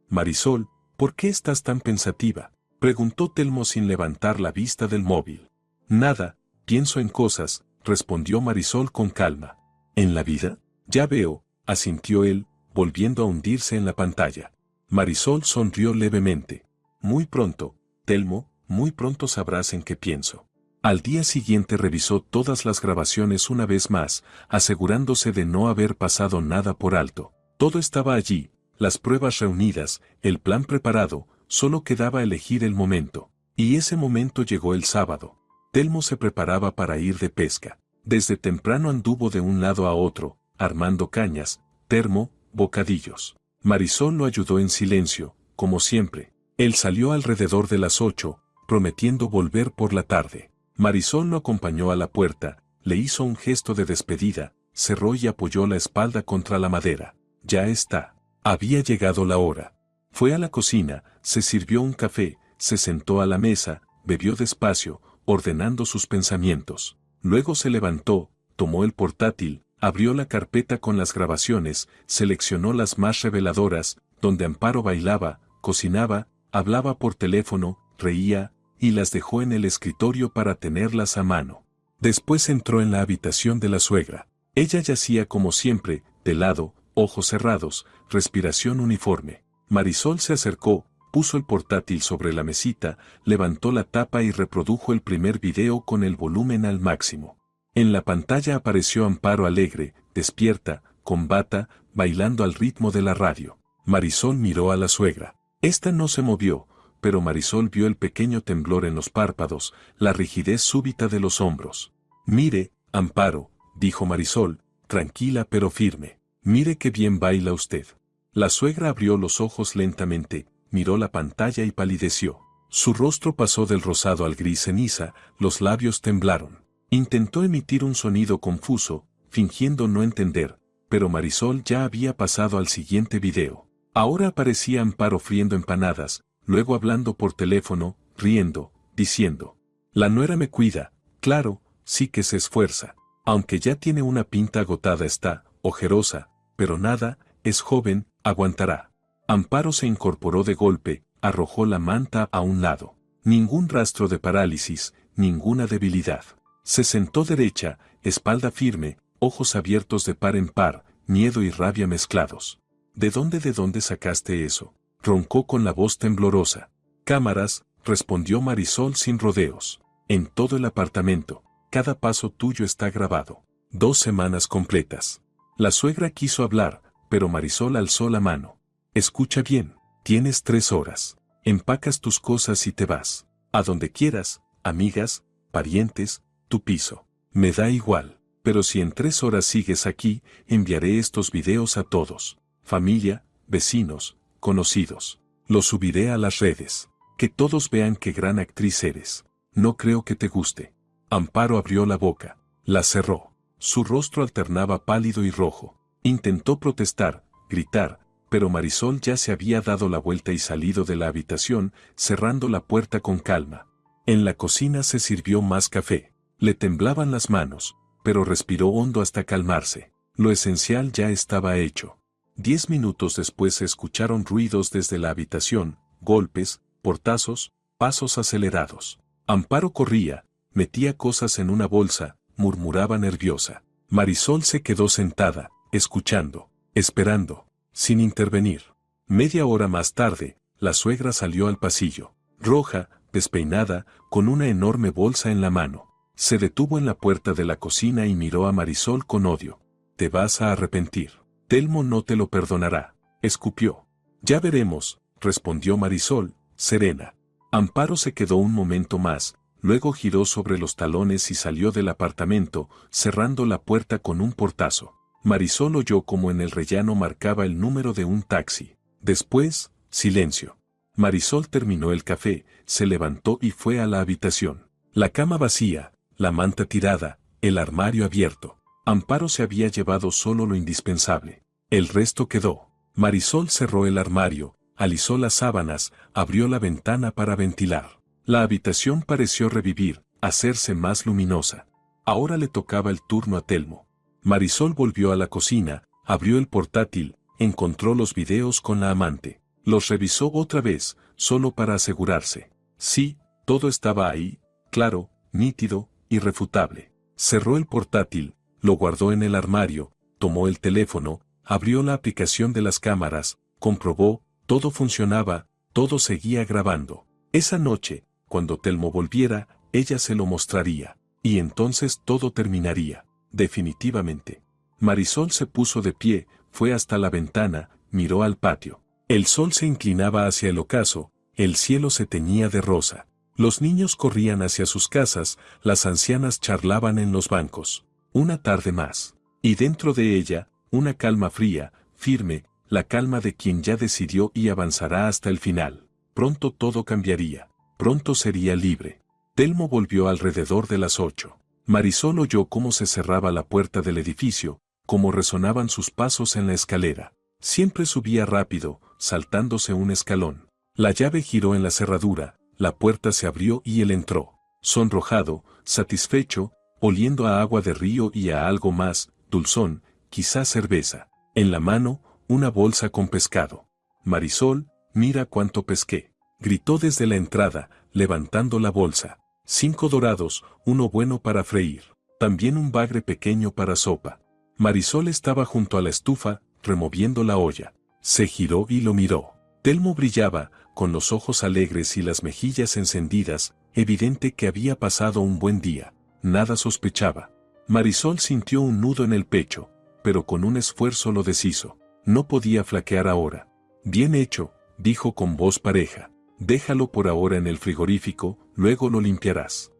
Marisol, ¿por qué estás tan pensativa?, preguntó Telmo sin levantar la vista del móvil. Nada, pienso en cosas, respondió Marisol con calma. ¿En la vida? Ya veo, asintió él, volviendo a hundirse en la pantalla. Marisol sonrió levemente. Muy pronto, Telmo, muy pronto sabrás en qué pienso. Al día siguiente revisó todas las grabaciones una vez más, asegurándose de no haber pasado nada por alto. Todo estaba allí, las pruebas reunidas, el plan preparado, solo quedaba elegir el momento. Y ese momento llegó el sábado. Telmo se preparaba para ir de pesca. Desde temprano anduvo de un lado a otro, armando cañas, termo, bocadillos. Marisol lo ayudó en silencio, como siempre. Él salió alrededor de las 8, prometiendo volver por la tarde. Marisol lo acompañó a la puerta, le hizo un gesto de despedida, cerró y apoyó la espalda contra la madera. Ya está. Había llegado la hora. Fue a la cocina, se sirvió un café, se sentó a la mesa, bebió despacio, ordenando sus pensamientos. Luego se levantó, tomó el portátil, abrió la carpeta con las grabaciones, seleccionó las más reveladoras, donde Amparo bailaba, cocinaba, hablaba por teléfono, reía, y las dejó en el escritorio para tenerlas a mano. Después entró en la habitación de la suegra. Ella yacía como siempre, de lado, ojos cerrados, respiración uniforme. Marisol se acercó, puso el portátil sobre la mesita, levantó la tapa y reprodujo el primer video con el volumen al máximo. En la pantalla apareció Amparo alegre, despierta, con bata, bailando al ritmo de la radio. Marisol miró a la suegra. Esta no se movió, pero Marisol vio el pequeño temblor en los párpados, la rigidez súbita de los hombros. Mire, Amparo, dijo Marisol, tranquila pero firme. Mire qué bien baila usted. La suegra abrió los ojos lentamente, miró la pantalla y palideció. Su rostro pasó del rosado al gris ceniza, los labios temblaron. Intentó emitir un sonido confuso, fingiendo no entender, pero Marisol ya había pasado al siguiente video. Ahora aparecía Amparo friendo empanadas, luego hablando por teléfono, riendo, diciendo: la nuera me cuida, claro, sí que se esfuerza. Aunque ya tiene una pinta agotada, está ojerosa, pero nada, es joven, aguantará. Amparo se incorporó de golpe, arrojó la manta a un lado. Ningún rastro de parálisis, ninguna debilidad. Se sentó derecha, espalda firme, ojos abiertos de par en par, miedo y rabia mezclados. ¿De dónde sacaste eso?, roncó con la voz temblorosa. Cámaras, respondió Marisol sin rodeos. En todo el apartamento, cada paso tuyo está grabado. 2 semanas completas. La suegra quiso hablar, pero Marisol alzó la mano. Escucha bien, tienes 3 horas. Empacas tus cosas y te vas. A donde quieras, amigas, parientes, tu piso. Me da igual, pero si en 3 horas sigues aquí, enviaré estos videos a todos. Familia, vecinos, conocidos. Los subiré a las redes. Que todos vean qué gran actriz eres. No creo que te guste. Amparo abrió la boca. La cerró. Su rostro alternaba pálido y rojo. Intentó protestar, gritar, pero Marisol ya se había dado la vuelta y salido de la habitación, cerrando la puerta con calma. En la cocina se sirvió más café. Le temblaban las manos, pero respiró hondo hasta calmarse. Lo esencial ya estaba hecho. 10 minutos después se escucharon ruidos desde la habitación, golpes, portazos, pasos acelerados. Amparo corría, metía cosas en una bolsa, murmuraba nerviosa. Marisol se quedó sentada, escuchando, esperando, sin intervenir. Media hora más tarde, la suegra salió al pasillo, roja, despeinada, con una enorme bolsa en la mano. Se detuvo en la puerta de la cocina y miró a Marisol con odio. Te vas a arrepentir. Telmo no te lo perdonará. Escupió. Ya veremos, respondió Marisol, serena. Amparo se quedó un momento más, luego giró sobre los talones y salió del apartamento, cerrando la puerta con un portazo. Marisol oyó como en el rellano marcaba el número de un taxi. Después, silencio. Marisol terminó el café, se levantó y fue a la habitación. La cama vacía, la manta tirada, el armario abierto. Amparo se había llevado solo lo indispensable. El resto quedó. Marisol cerró el armario, alisó las sábanas, abrió la ventana para ventilar. La habitación pareció revivir, hacerse más luminosa. Ahora le tocaba el turno a Telmo. Marisol volvió a la cocina, abrió el portátil, encontró los videos con la amante. Los revisó otra vez, solo para asegurarse. Sí, todo estaba ahí, claro, nítido, irrefutable. Cerró el portátil, lo guardó en el armario, tomó el teléfono, abrió la aplicación de las cámaras, comprobó, todo funcionaba, todo seguía grabando. Esa noche, cuando Telmo volviera, ella se lo mostraría, y entonces todo terminaría. Definitivamente. Marisol se puso de pie, fue hasta la ventana, miró al patio. El sol se inclinaba hacia el ocaso, el cielo se teñía de rosa. Los niños corrían hacia sus casas, las ancianas charlaban en los bancos. Una tarde más. Y dentro de ella, una calma fría, firme, la calma de quien ya decidió y avanzará hasta el final. Pronto todo cambiaría. Pronto sería libre. Telmo volvió alrededor de las 8. Marisol oyó cómo se cerraba la puerta del edificio, cómo resonaban sus pasos en la escalera. Siempre subía rápido, saltándose un escalón. La llave giró en la cerradura, la puerta se abrió y él entró. Sonrojado, satisfecho, oliendo a agua de río y a algo más, dulzón, quizás cerveza. En la mano, una bolsa con pescado. Marisol, mira cuánto pesqué. Gritó desde la entrada, levantando la bolsa. 5 dorados, uno bueno para freír. También un bagre pequeño para sopa. Marisol estaba junto a la estufa, removiendo la olla. Se giró y lo miró. Telmo brillaba, con los ojos alegres y las mejillas encendidas, evidente que había pasado un buen día. Nada sospechaba. Marisol sintió un nudo en el pecho, pero con un esfuerzo lo deshizo. No podía flaquear ahora. Bien hecho, dijo con voz pareja. Déjalo por ahora en el frigorífico, luego lo limpiarás.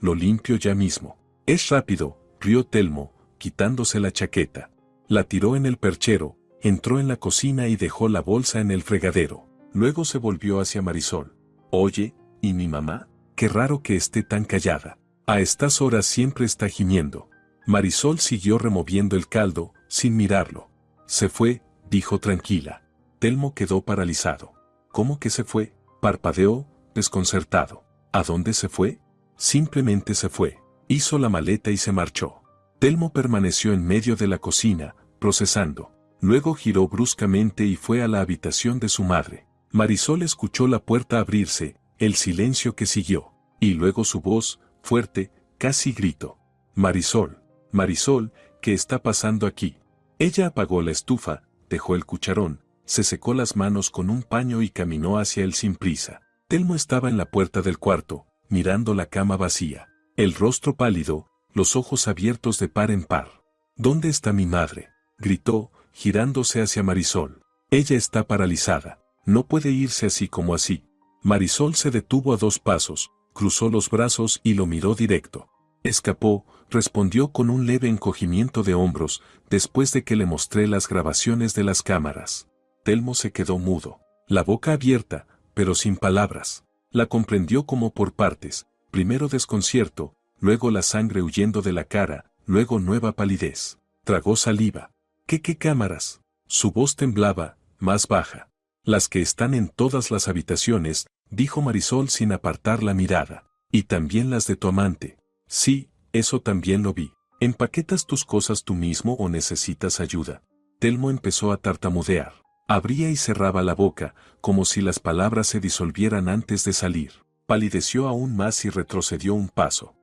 Lo limpio ya mismo. Es rápido, rió Telmo, quitándose la chaqueta. La tiró en el perchero, entró en la cocina y dejó la bolsa en el fregadero. Luego se volvió hacia Marisol. Oye, ¿y mi mamá? Qué raro que esté tan callada. A estas horas siempre está gimiendo. Marisol siguió removiendo el caldo, sin mirarlo. Se fue, dijo tranquila. Telmo quedó paralizado. ¿Cómo que se fue? Parpadeó, desconcertado. ¿A dónde se fue? Simplemente se fue. Hizo la maleta y se marchó. Telmo permaneció en medio de la cocina, procesando. Luego giró bruscamente y fue a la habitación de su madre. Marisol escuchó la puerta abrirse, el silencio que siguió, y luego su voz, fuerte, casi grito. Marisol, Marisol, ¿qué está pasando aquí? Ella apagó la estufa, dejó el cucharón, se secó las manos con un paño y caminó hacia él sin prisa. Telmo estaba en la puerta del cuarto, mirando la cama vacía. El rostro pálido, los ojos abiertos de par en par. ¿Dónde está mi madre? Gritó, girándose hacia Marisol. Ella está paralizada. No puede irse así como así. Marisol se detuvo a 2 pasos, cruzó los brazos y lo miró directo. Escapó, respondió con un leve encogimiento de hombros, después de que le mostré las grabaciones de las cámaras. Telmo se quedó mudo, la boca abierta, pero sin palabras. La comprendió como por partes, primero desconcierto, luego la sangre huyendo de la cara, luego nueva palidez. Tragó saliva. ¿Qué cámaras? Su voz temblaba, más baja. Las que están en todas las habitaciones, dijo Marisol sin apartar la mirada. Y también las de tu amante. Sí, eso también lo vi. ¿Empaquetas tus cosas tú mismo o necesitas ayuda? Telmo empezó a tartamudear. Abría y cerraba la boca, como si las palabras se disolvieran antes de salir. Palideció aún más y retrocedió un paso.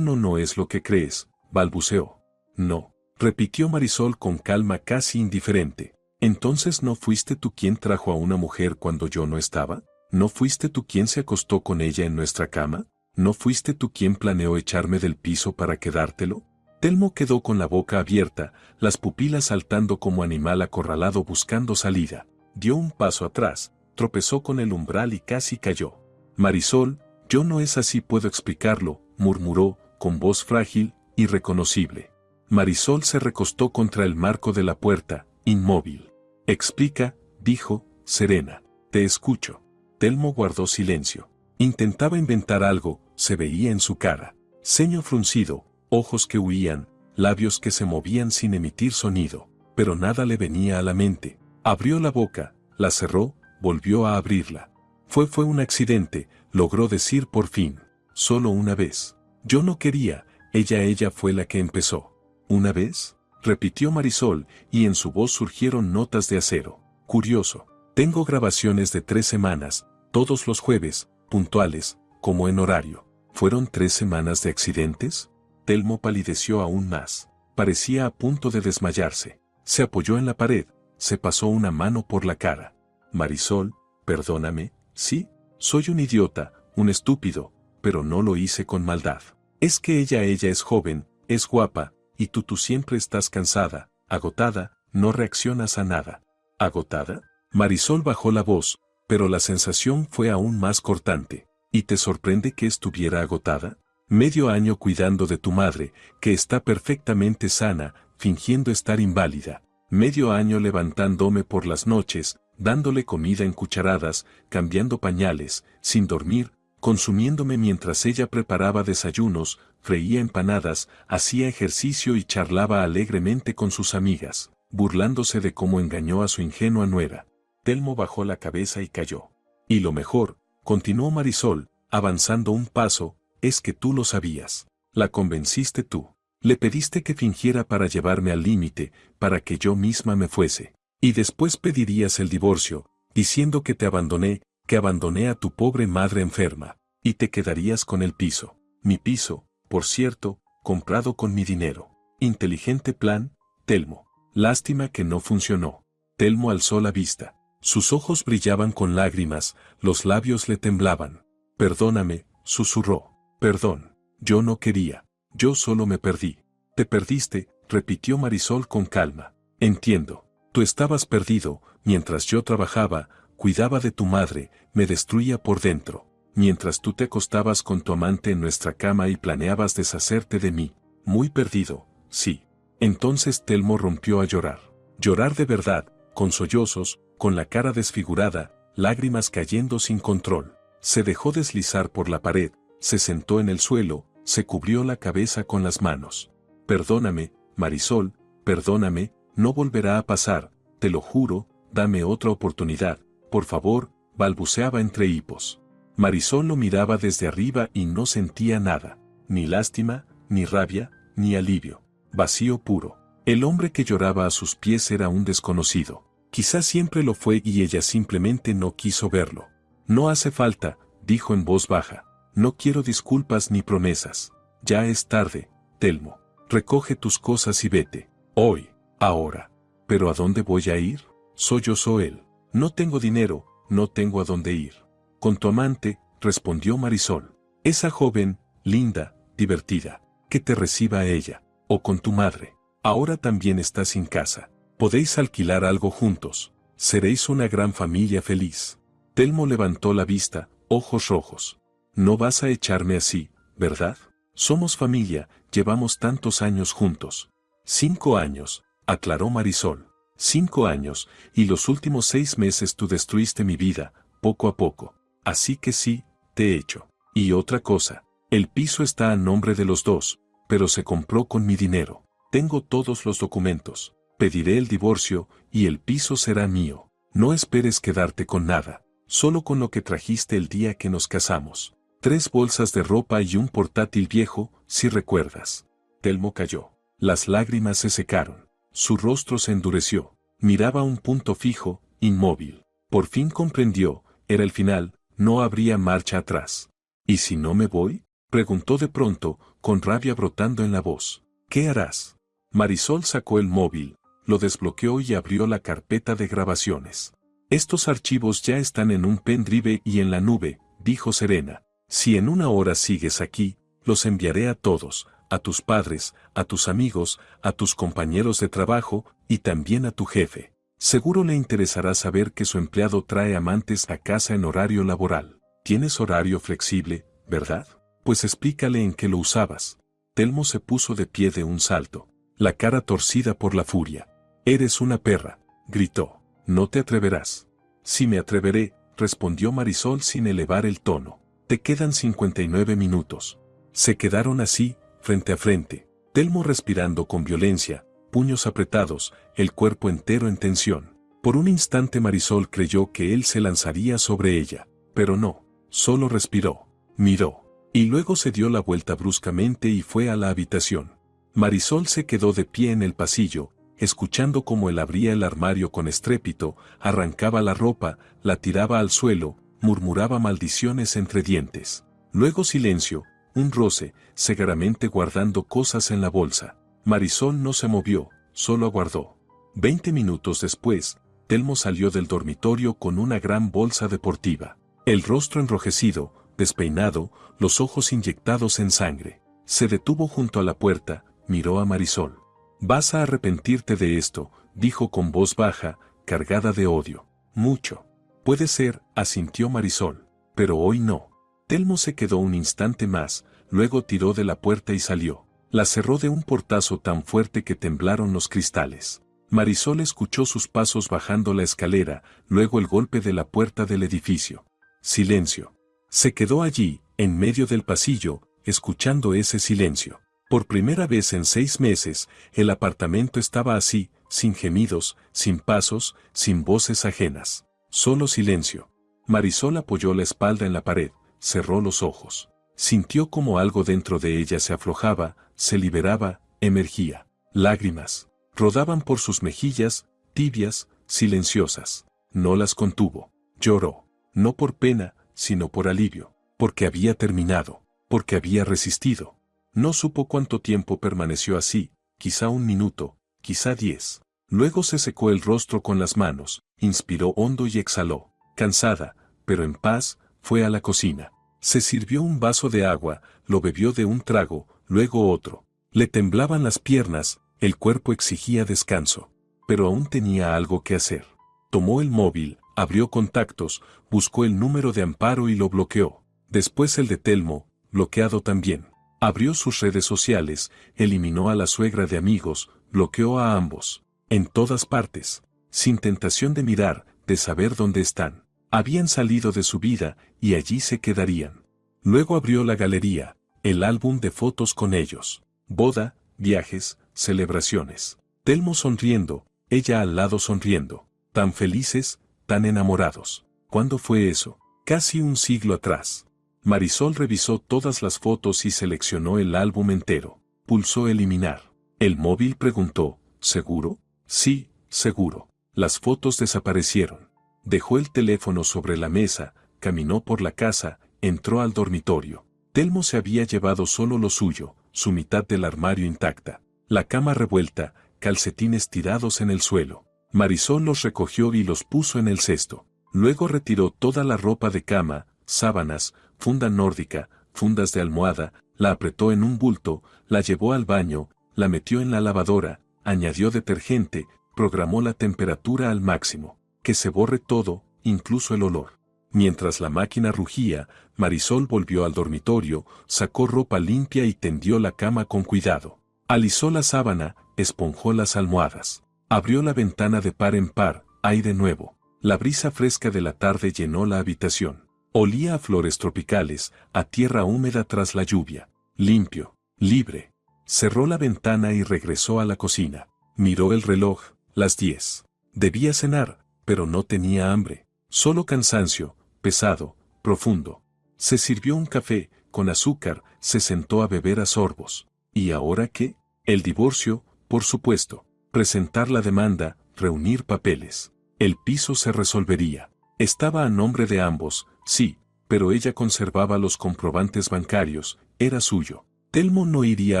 No es lo que crees, balbuceó. No, repitió Marisol con calma casi indiferente. ¿Entonces no fuiste tú quien trajo a una mujer cuando yo no estaba? ¿No fuiste tú quien se acostó con ella en nuestra cama? ¿No fuiste tú quien planeó echarme del piso para quedártelo? Telmo quedó con la boca abierta, las pupilas saltando como animal acorralado buscando salida. Dio un paso atrás, tropezó con el umbral y casi cayó. Marisol, yo no es así, puedo explicarlo, murmuró, con voz frágil, irreconocible. Marisol se recostó contra el marco de la puerta, inmóvil. Explica, dijo, serena. Te escucho. Telmo guardó silencio. Intentaba inventar algo, se veía en su cara. Ceño fruncido, ojos que huían, labios que se movían sin emitir sonido, pero nada le venía a la mente. Abrió la boca, la cerró, volvió a abrirla. Fue un accidente, logró decir por fin. Solo una vez. Yo no quería, ella fue la que empezó. ¿Una vez? Repitió Marisol, y en su voz surgieron notas de acero. Curioso. Tengo grabaciones de 3 semanas, todos los jueves, puntuales, como en horario. ¿Fueron 3 semanas de accidentes? Telmo palideció aún más. Parecía a punto de desmayarse. Se apoyó en la pared, se pasó una mano por la cara. Marisol, perdóname, sí, soy un idiota, un estúpido, pero no lo hice con maldad. Es que ella es joven, es guapa, y tú siempre estás cansada, agotada, no reaccionas a nada. ¿Agotada? Marisol bajó la voz, pero la sensación fue aún más cortante. ¿Y te sorprende que estuviera agotada? Medio año cuidando de tu madre, que está perfectamente sana, fingiendo estar inválida. Medio año levantándome por las noches, dándole comida en cucharadas, cambiando pañales, sin dormir, consumiéndome mientras ella preparaba desayunos, freía empanadas, hacía ejercicio y charlaba alegremente con sus amigas, burlándose de cómo engañó a su ingenua nuera. Telmo bajó la cabeza y cayó. Y lo mejor, continuó Marisol, avanzando un paso, es que tú lo sabías. La convenciste tú. Le pediste que fingiera para llevarme al límite, para que yo misma me fuese. Y después pedirías el divorcio, diciendo que te abandoné, que abandoné a tu pobre madre enferma, y te quedarías con el piso. Mi piso, por cierto, comprado con mi dinero. Inteligente plan, Telmo. Lástima que no funcionó. Telmo alzó la vista. Sus ojos brillaban con lágrimas, los labios le temblaban. Perdóname, susurró. Perdón. Yo no quería. Yo solo me perdí. Te perdiste, repitió Marisol con calma. Entiendo. Tú estabas perdido, mientras yo trabajaba, cuidaba de tu madre, me destruía por dentro. Mientras tú te acostabas con tu amante en nuestra cama y planeabas deshacerte de mí. Muy perdido, sí. Entonces Telmo rompió a llorar. Llorar de verdad, con sollozos, con la cara desfigurada, lágrimas cayendo sin control. Se dejó deslizar por la pared, se sentó en el suelo, se cubrió la cabeza con las manos. Perdóname, Marisol, perdóname, no volverá a pasar, te lo juro, dame otra oportunidad, por favor, balbuceaba entre hipos. Marisol lo miraba desde arriba y no sentía nada, ni lástima, ni rabia, ni alivio. Vacío puro. El hombre que lloraba a sus pies era un desconocido. Quizás siempre lo fue y ella simplemente no quiso verlo. No hace falta, dijo en voz baja. No quiero disculpas ni promesas. Ya es tarde, Telmo. Recoge tus cosas y vete. Hoy, ahora. ¿Pero a dónde voy a ir? Sollozó él. No tengo dinero, no tengo a dónde ir. Con tu amante, respondió Marisol. Esa joven, linda, divertida, que te reciba a ella. O con tu madre. Ahora también está sin casa. Podéis alquilar algo juntos. Seréis una gran familia feliz. Telmo levantó la vista, ojos rojos. No vas a echarme así, ¿verdad? Somos familia, llevamos tantos años juntos. 5 años, aclaró Marisol. 5 años, y los últimos 6 meses tú destruiste mi vida, poco a poco. Así que sí, te echo. Y otra cosa, el piso está a nombre de los dos, pero se compró con mi dinero. Tengo todos los documentos. Pediré el divorcio, y el piso será mío. No esperes quedarte con nada, solo con lo que trajiste el día que nos casamos. 3 bolsas de ropa y un portátil viejo, si recuerdas. Telmo calló. Las lágrimas se secaron. Su rostro se endureció. Miraba a un punto fijo, inmóvil. Por fin comprendió, era el final, no habría marcha atrás. ¿Y si no me voy? Preguntó de pronto, con rabia brotando en la voz. ¿Qué harás? Marisol sacó el móvil, lo desbloqueó y abrió la carpeta de grabaciones. Estos archivos ya están en un pendrive y en la nube, dijo serena. Si en 1 hora sigues aquí, los enviaré a todos, a tus padres, a tus amigos, a tus compañeros de trabajo, y también a tu jefe. Seguro le interesará saber que su empleado trae amantes a casa en horario laboral. Tienes horario flexible, ¿verdad? Pues explícale en qué lo usabas. Telmo se puso de pie de un salto, la cara torcida por la furia. Eres una perra, gritó. No te atreverás. Sí me atreveré, respondió Marisol sin elevar el tono. Te quedan 59 minutos. Se quedaron así, frente a frente. Telmo respirando con violencia, puños apretados, el cuerpo entero en tensión. Por un instante Marisol creyó que él se lanzaría sobre ella, pero no, solo respiró, miró, y luego se dio la vuelta bruscamente y fue a la habitación. Marisol se quedó de pie en el pasillo, escuchando cómo él abría el armario con estrépito, arrancaba la ropa, la tiraba al suelo, murmuraba maldiciones entre dientes. Luego silencio, un roce, segaramente guardando cosas en la bolsa. Marisol no se movió, solo aguardó. 20 minutos después, Telmo salió del dormitorio con una gran bolsa deportiva. El rostro enrojecido, despeinado, los ojos inyectados en sangre. Se detuvo junto a la puerta, miró a Marisol. Vas a arrepentirte de esto, dijo con voz baja, cargada de odio. Mucho. Puede ser, asintió Marisol, pero hoy no. Telmo se quedó un instante más, luego tiró de la puerta y salió. La cerró de un portazo tan fuerte que temblaron los cristales. Marisol escuchó sus pasos bajando la escalera, luego el golpe de la puerta del edificio. Silencio. Se quedó allí, en medio del pasillo, escuchando ese silencio. Por primera vez en 6 meses, el apartamento estaba así, sin gemidos, sin pasos, sin voces ajenas. Solo silencio. Marisol apoyó la espalda en la pared, cerró los ojos. Sintió como algo dentro de ella se aflojaba, se liberaba, emergía. Lágrimas rodaban por sus mejillas, tibias, silenciosas. No las contuvo. Lloró. No por pena, sino por alivio. Porque había terminado. Porque había resistido. No supo cuánto tiempo permaneció así, quizá 1 minuto, quizá 10. Luego se secó el rostro con las manos, inspiró hondo y exhaló. Cansada, pero en paz, fue a la cocina. Se sirvió un vaso de agua, lo bebió de un trago, luego otro. Le temblaban las piernas, el cuerpo exigía descanso. Pero aún tenía algo que hacer. Tomó el móvil, abrió contactos, buscó el número de Amparo y lo bloqueó. Después el de Telmo, bloqueado también. Abrió sus redes sociales, eliminó a la suegra de amigos, bloqueó a ambos. En todas partes. Sin tentación de mirar, de saber dónde están. Habían salido de su vida, y allí se quedarían. Luego abrió la galería, el álbum de fotos con ellos. Boda, viajes, celebraciones. Telmo sonriendo, ella al lado sonriendo. Tan felices, tan enamorados. ¿Cuándo fue eso? Casi 1 siglo atrás. Marisol revisó todas las fotos y seleccionó el álbum entero. Pulsó eliminar. El móvil preguntó, ¿seguro? Sí, seguro. Las fotos desaparecieron. Dejó el teléfono sobre la mesa, caminó por la casa, entró al dormitorio. Telmo se había llevado solo lo suyo, su mitad del armario intacta. La cama revuelta, calcetines tirados en el suelo. Marisol los recogió y los puso en el cesto. Luego retiró toda la ropa de cama, sábanas, funda nórdica, fundas de almohada, la apretó en un bulto, la llevó al baño, la metió en la lavadora, añadió detergente, programó la temperatura al máximo. que se borre todo, incluso el olor. Mientras la máquina rugía, Marisol volvió al dormitorio, sacó ropa limpia y tendió la cama con cuidado. Alisó la sábana, esponjó las almohadas. Abrió la ventana de par en par, aire nuevo. La brisa fresca de la tarde llenó la habitación. Olía a flores tropicales, a tierra húmeda tras la lluvia. Limpio, libre. Cerró la ventana y regresó a la cocina. Miró el reloj, las 10. Debía cenar, pero no tenía hambre. Solo cansancio, pesado, profundo. Se sirvió un café, con azúcar, se sentó a beber a sorbos. ¿Y ahora qué? El divorcio, por supuesto. Presentar la demanda, reunir papeles. El piso se resolvería. Estaba a nombre de ambos, sí, pero ella conservaba los comprobantes bancarios, era suyo. Telmo no iría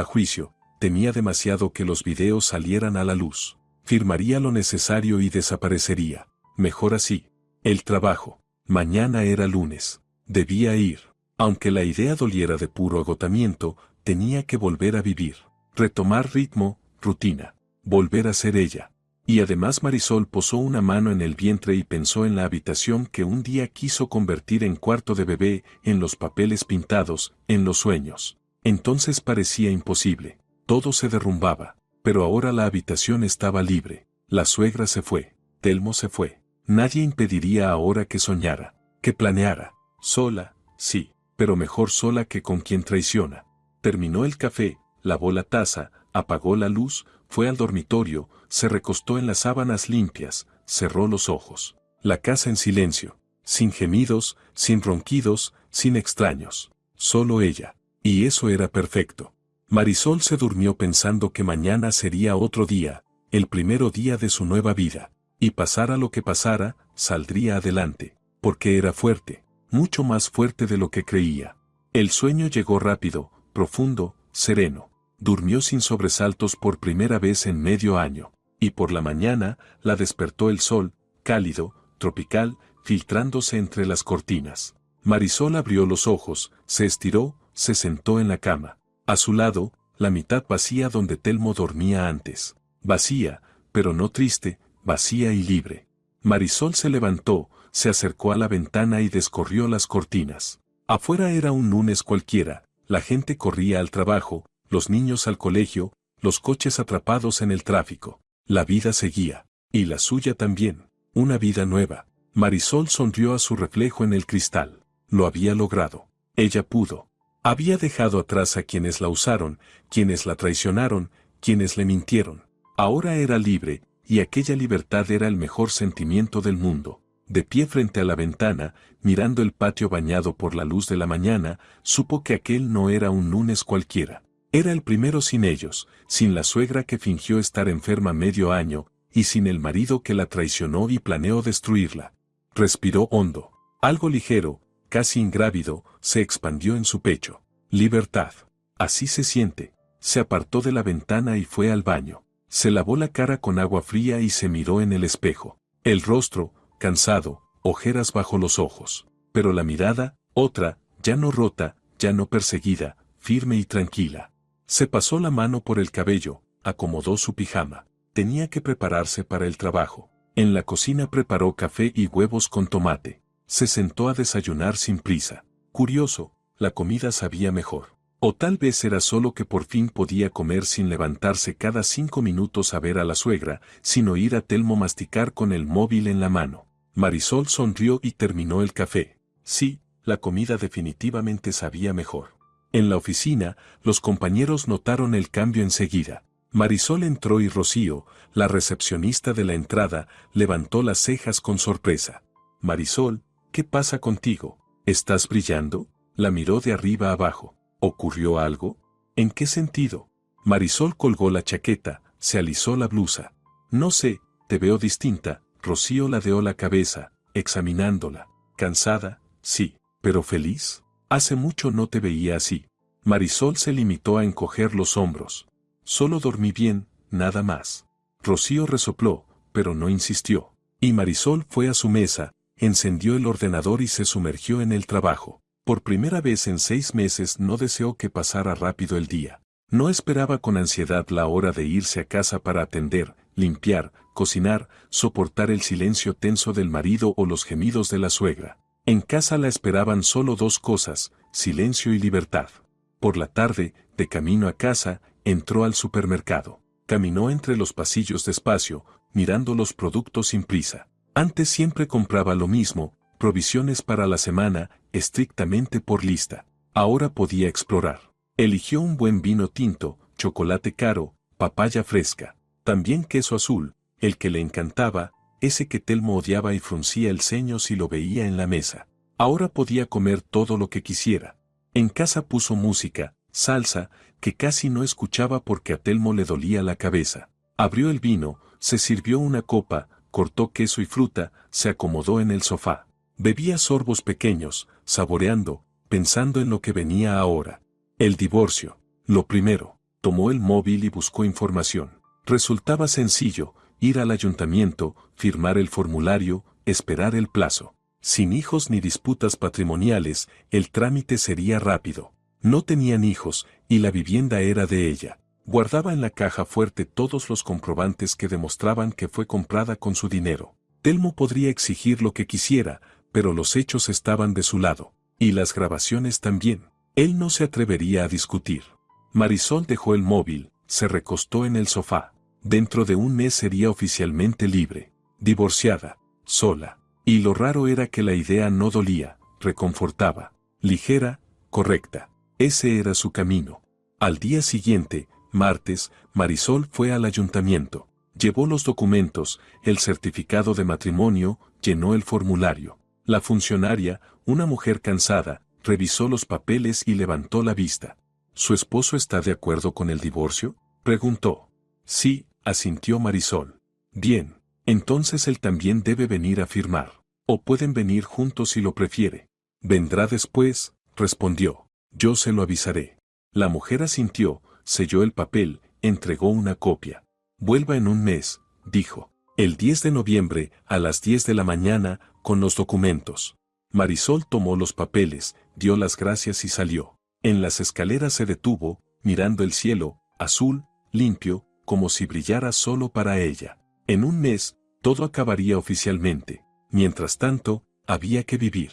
a juicio, temía demasiado que los videos salieran a la luz. Firmaría lo necesario y desaparecería. Mejor así. El trabajo. Mañana era lunes. Debía ir. Aunque la idea doliera de puro agotamiento, tenía que volver a vivir. Retomar ritmo, rutina. Volver a ser ella. Y además Marisol posó una mano en el vientre y pensó en la habitación que un día quiso convertir en cuarto de bebé, en los papeles pintados, en los sueños. Entonces parecía imposible. Todo se derrumbaba. Pero ahora la habitación estaba libre. La suegra se fue. Telmo se fue. Nadie impediría ahora que soñara, que planeara. Sola, sí, pero mejor sola que con quien traiciona. Terminó el café, lavó la taza, apagó la luz, fue al dormitorio, se recostó en las sábanas limpias, cerró los ojos. La casa en silencio, sin gemidos, sin ronquidos, sin extraños. Solo ella. Y eso era perfecto. Marisol se durmió pensando que mañana sería otro día, el primero día de su nueva vida. Y pasara lo que pasara, saldría adelante, porque era fuerte, mucho más fuerte de lo que creía. El sueño llegó rápido, profundo, sereno. Durmió sin sobresaltos por primera vez en medio año, y por la mañana la despertó el sol, cálido, tropical, filtrándose entre las cortinas. Marisol abrió los ojos, se estiró, se sentó en la cama. A su lado, la mitad vacía donde Telmo dormía antes. Vacía, pero no triste, vacía y libre. Marisol se levantó, se acercó a la ventana y descorrió las cortinas. Afuera era un lunes cualquiera, la gente corría al trabajo, los niños al colegio, los coches atrapados en el tráfico. La vida seguía, y la suya también, una vida nueva. Marisol sonrió a su reflejo en el cristal. Lo había logrado. Ella pudo. Había dejado atrás a quienes la usaron, quienes la traicionaron, quienes le mintieron. Ahora era libre, y aquella libertad era el mejor sentimiento del mundo. De pie frente a la ventana, mirando el patio bañado por la luz de la mañana, supo que aquel no era un lunes cualquiera. Era el primero sin ellos, sin la suegra que fingió estar enferma medio año, y sin el marido que la traicionó y planeó destruirla. Respiró hondo. Algo ligero, casi ingrávido, se expandió en su pecho. Libertad. Así se siente. Se apartó de la ventana y fue al baño. Se lavó la cara con agua fría y se miró en el espejo. El rostro, cansado, ojeras bajo los ojos. Pero la mirada, otra, ya no rota, ya no perseguida, firme y tranquila. Se pasó la mano por el cabello, acomodó su pijama. Tenía que prepararse para el trabajo. En la cocina preparó café y huevos con tomate. Se sentó a desayunar sin prisa. Curioso, la comida sabía mejor. O tal vez era solo que por fin podía comer sin levantarse cada 5 minutos a ver a la suegra, sin oír a Telmo masticar con el móvil en la mano. Marisol sonrió y terminó el café. Sí, la comida definitivamente sabía mejor. En la oficina, los compañeros notaron el cambio enseguida. Marisol entró y Rocío, la recepcionista de la entrada, levantó las cejas con sorpresa. Marisol, ¿qué pasa contigo? ¿Estás brillando? La miró de arriba abajo. ¿Ocurrió algo? ¿En qué sentido? Marisol colgó la chaqueta, se alisó la blusa. No sé, te veo distinta. Rocío ladeó la cabeza, examinándola. ¿Cansada? Sí, pero feliz. Hace mucho no te veía así. Marisol se limitó a encoger los hombros. Solo dormí bien, nada más. Rocío resopló, pero no insistió. Y Marisol fue a su mesa, encendió el ordenador y se sumergió en el trabajo. Por primera vez en 6 meses no deseó que pasara rápido el día. No esperaba con ansiedad la hora de irse a casa para atender, limpiar, cocinar, soportar el silencio tenso del marido o los gemidos de la suegra. En casa la esperaban solo dos cosas, silencio y libertad. Por la tarde, de camino a casa, entró al supermercado. Caminó entre los pasillos despacio, mirando los productos sin prisa. Antes siempre compraba lo mismo, provisiones para la semana, estrictamente por lista. Ahora podía explorar. Eligió un buen vino tinto, chocolate caro, papaya fresca. También queso azul, el que le encantaba, ese que Telmo odiaba y fruncía el ceño si lo veía en la mesa. Ahora podía comer todo lo que quisiera. En casa puso música, salsa, que casi no escuchaba porque a Telmo le dolía la cabeza. Abrió el vino, se sirvió una copa, cortó queso y fruta, se acomodó en el sofá. Bebía sorbos pequeños, saboreando, pensando en lo que venía ahora. El divorcio. Lo primero, tomó el móvil y buscó información. Resultaba sencillo, ir al ayuntamiento, firmar el formulario, esperar el plazo. Sin hijos ni disputas patrimoniales, el trámite sería rápido. No tenían hijos, y la vivienda era de ella. Guardaba en la caja fuerte todos los comprobantes que demostraban que fue comprada con su dinero. Telmo podría exigir lo que quisiera, pero los hechos estaban de su lado. Y las grabaciones también. Él no se atrevería a discutir. Marisol dejó el móvil, se recostó en el sofá. Dentro de un mes sería oficialmente libre, divorciada, sola. Y lo raro era que la idea no dolía, reconfortaba, ligera, correcta. Ese era su camino. Al día siguiente, martes, Marisol fue al ayuntamiento. Llevó los documentos, el certificado de matrimonio, llenó el formulario. La funcionaria, una mujer cansada, revisó los papeles y levantó la vista. ¿Su esposo está de acuerdo con el divorcio?, preguntó. Sí, asintió Marisol. Bien, entonces él también debe venir a firmar. O pueden venir juntos si lo prefiere. Vendrá después, respondió. Yo se lo avisaré. La mujer asintió, selló el papel, entregó una copia. Vuelva en un mes, dijo. El 10 de noviembre, a las 10 de la mañana, con los documentos. Marisol tomó los papeles, dio las gracias y salió. En las escaleras se detuvo, mirando el cielo, azul, limpio, como si brillara solo para ella. En un mes, todo acabaría oficialmente. Mientras tanto, había que vivir.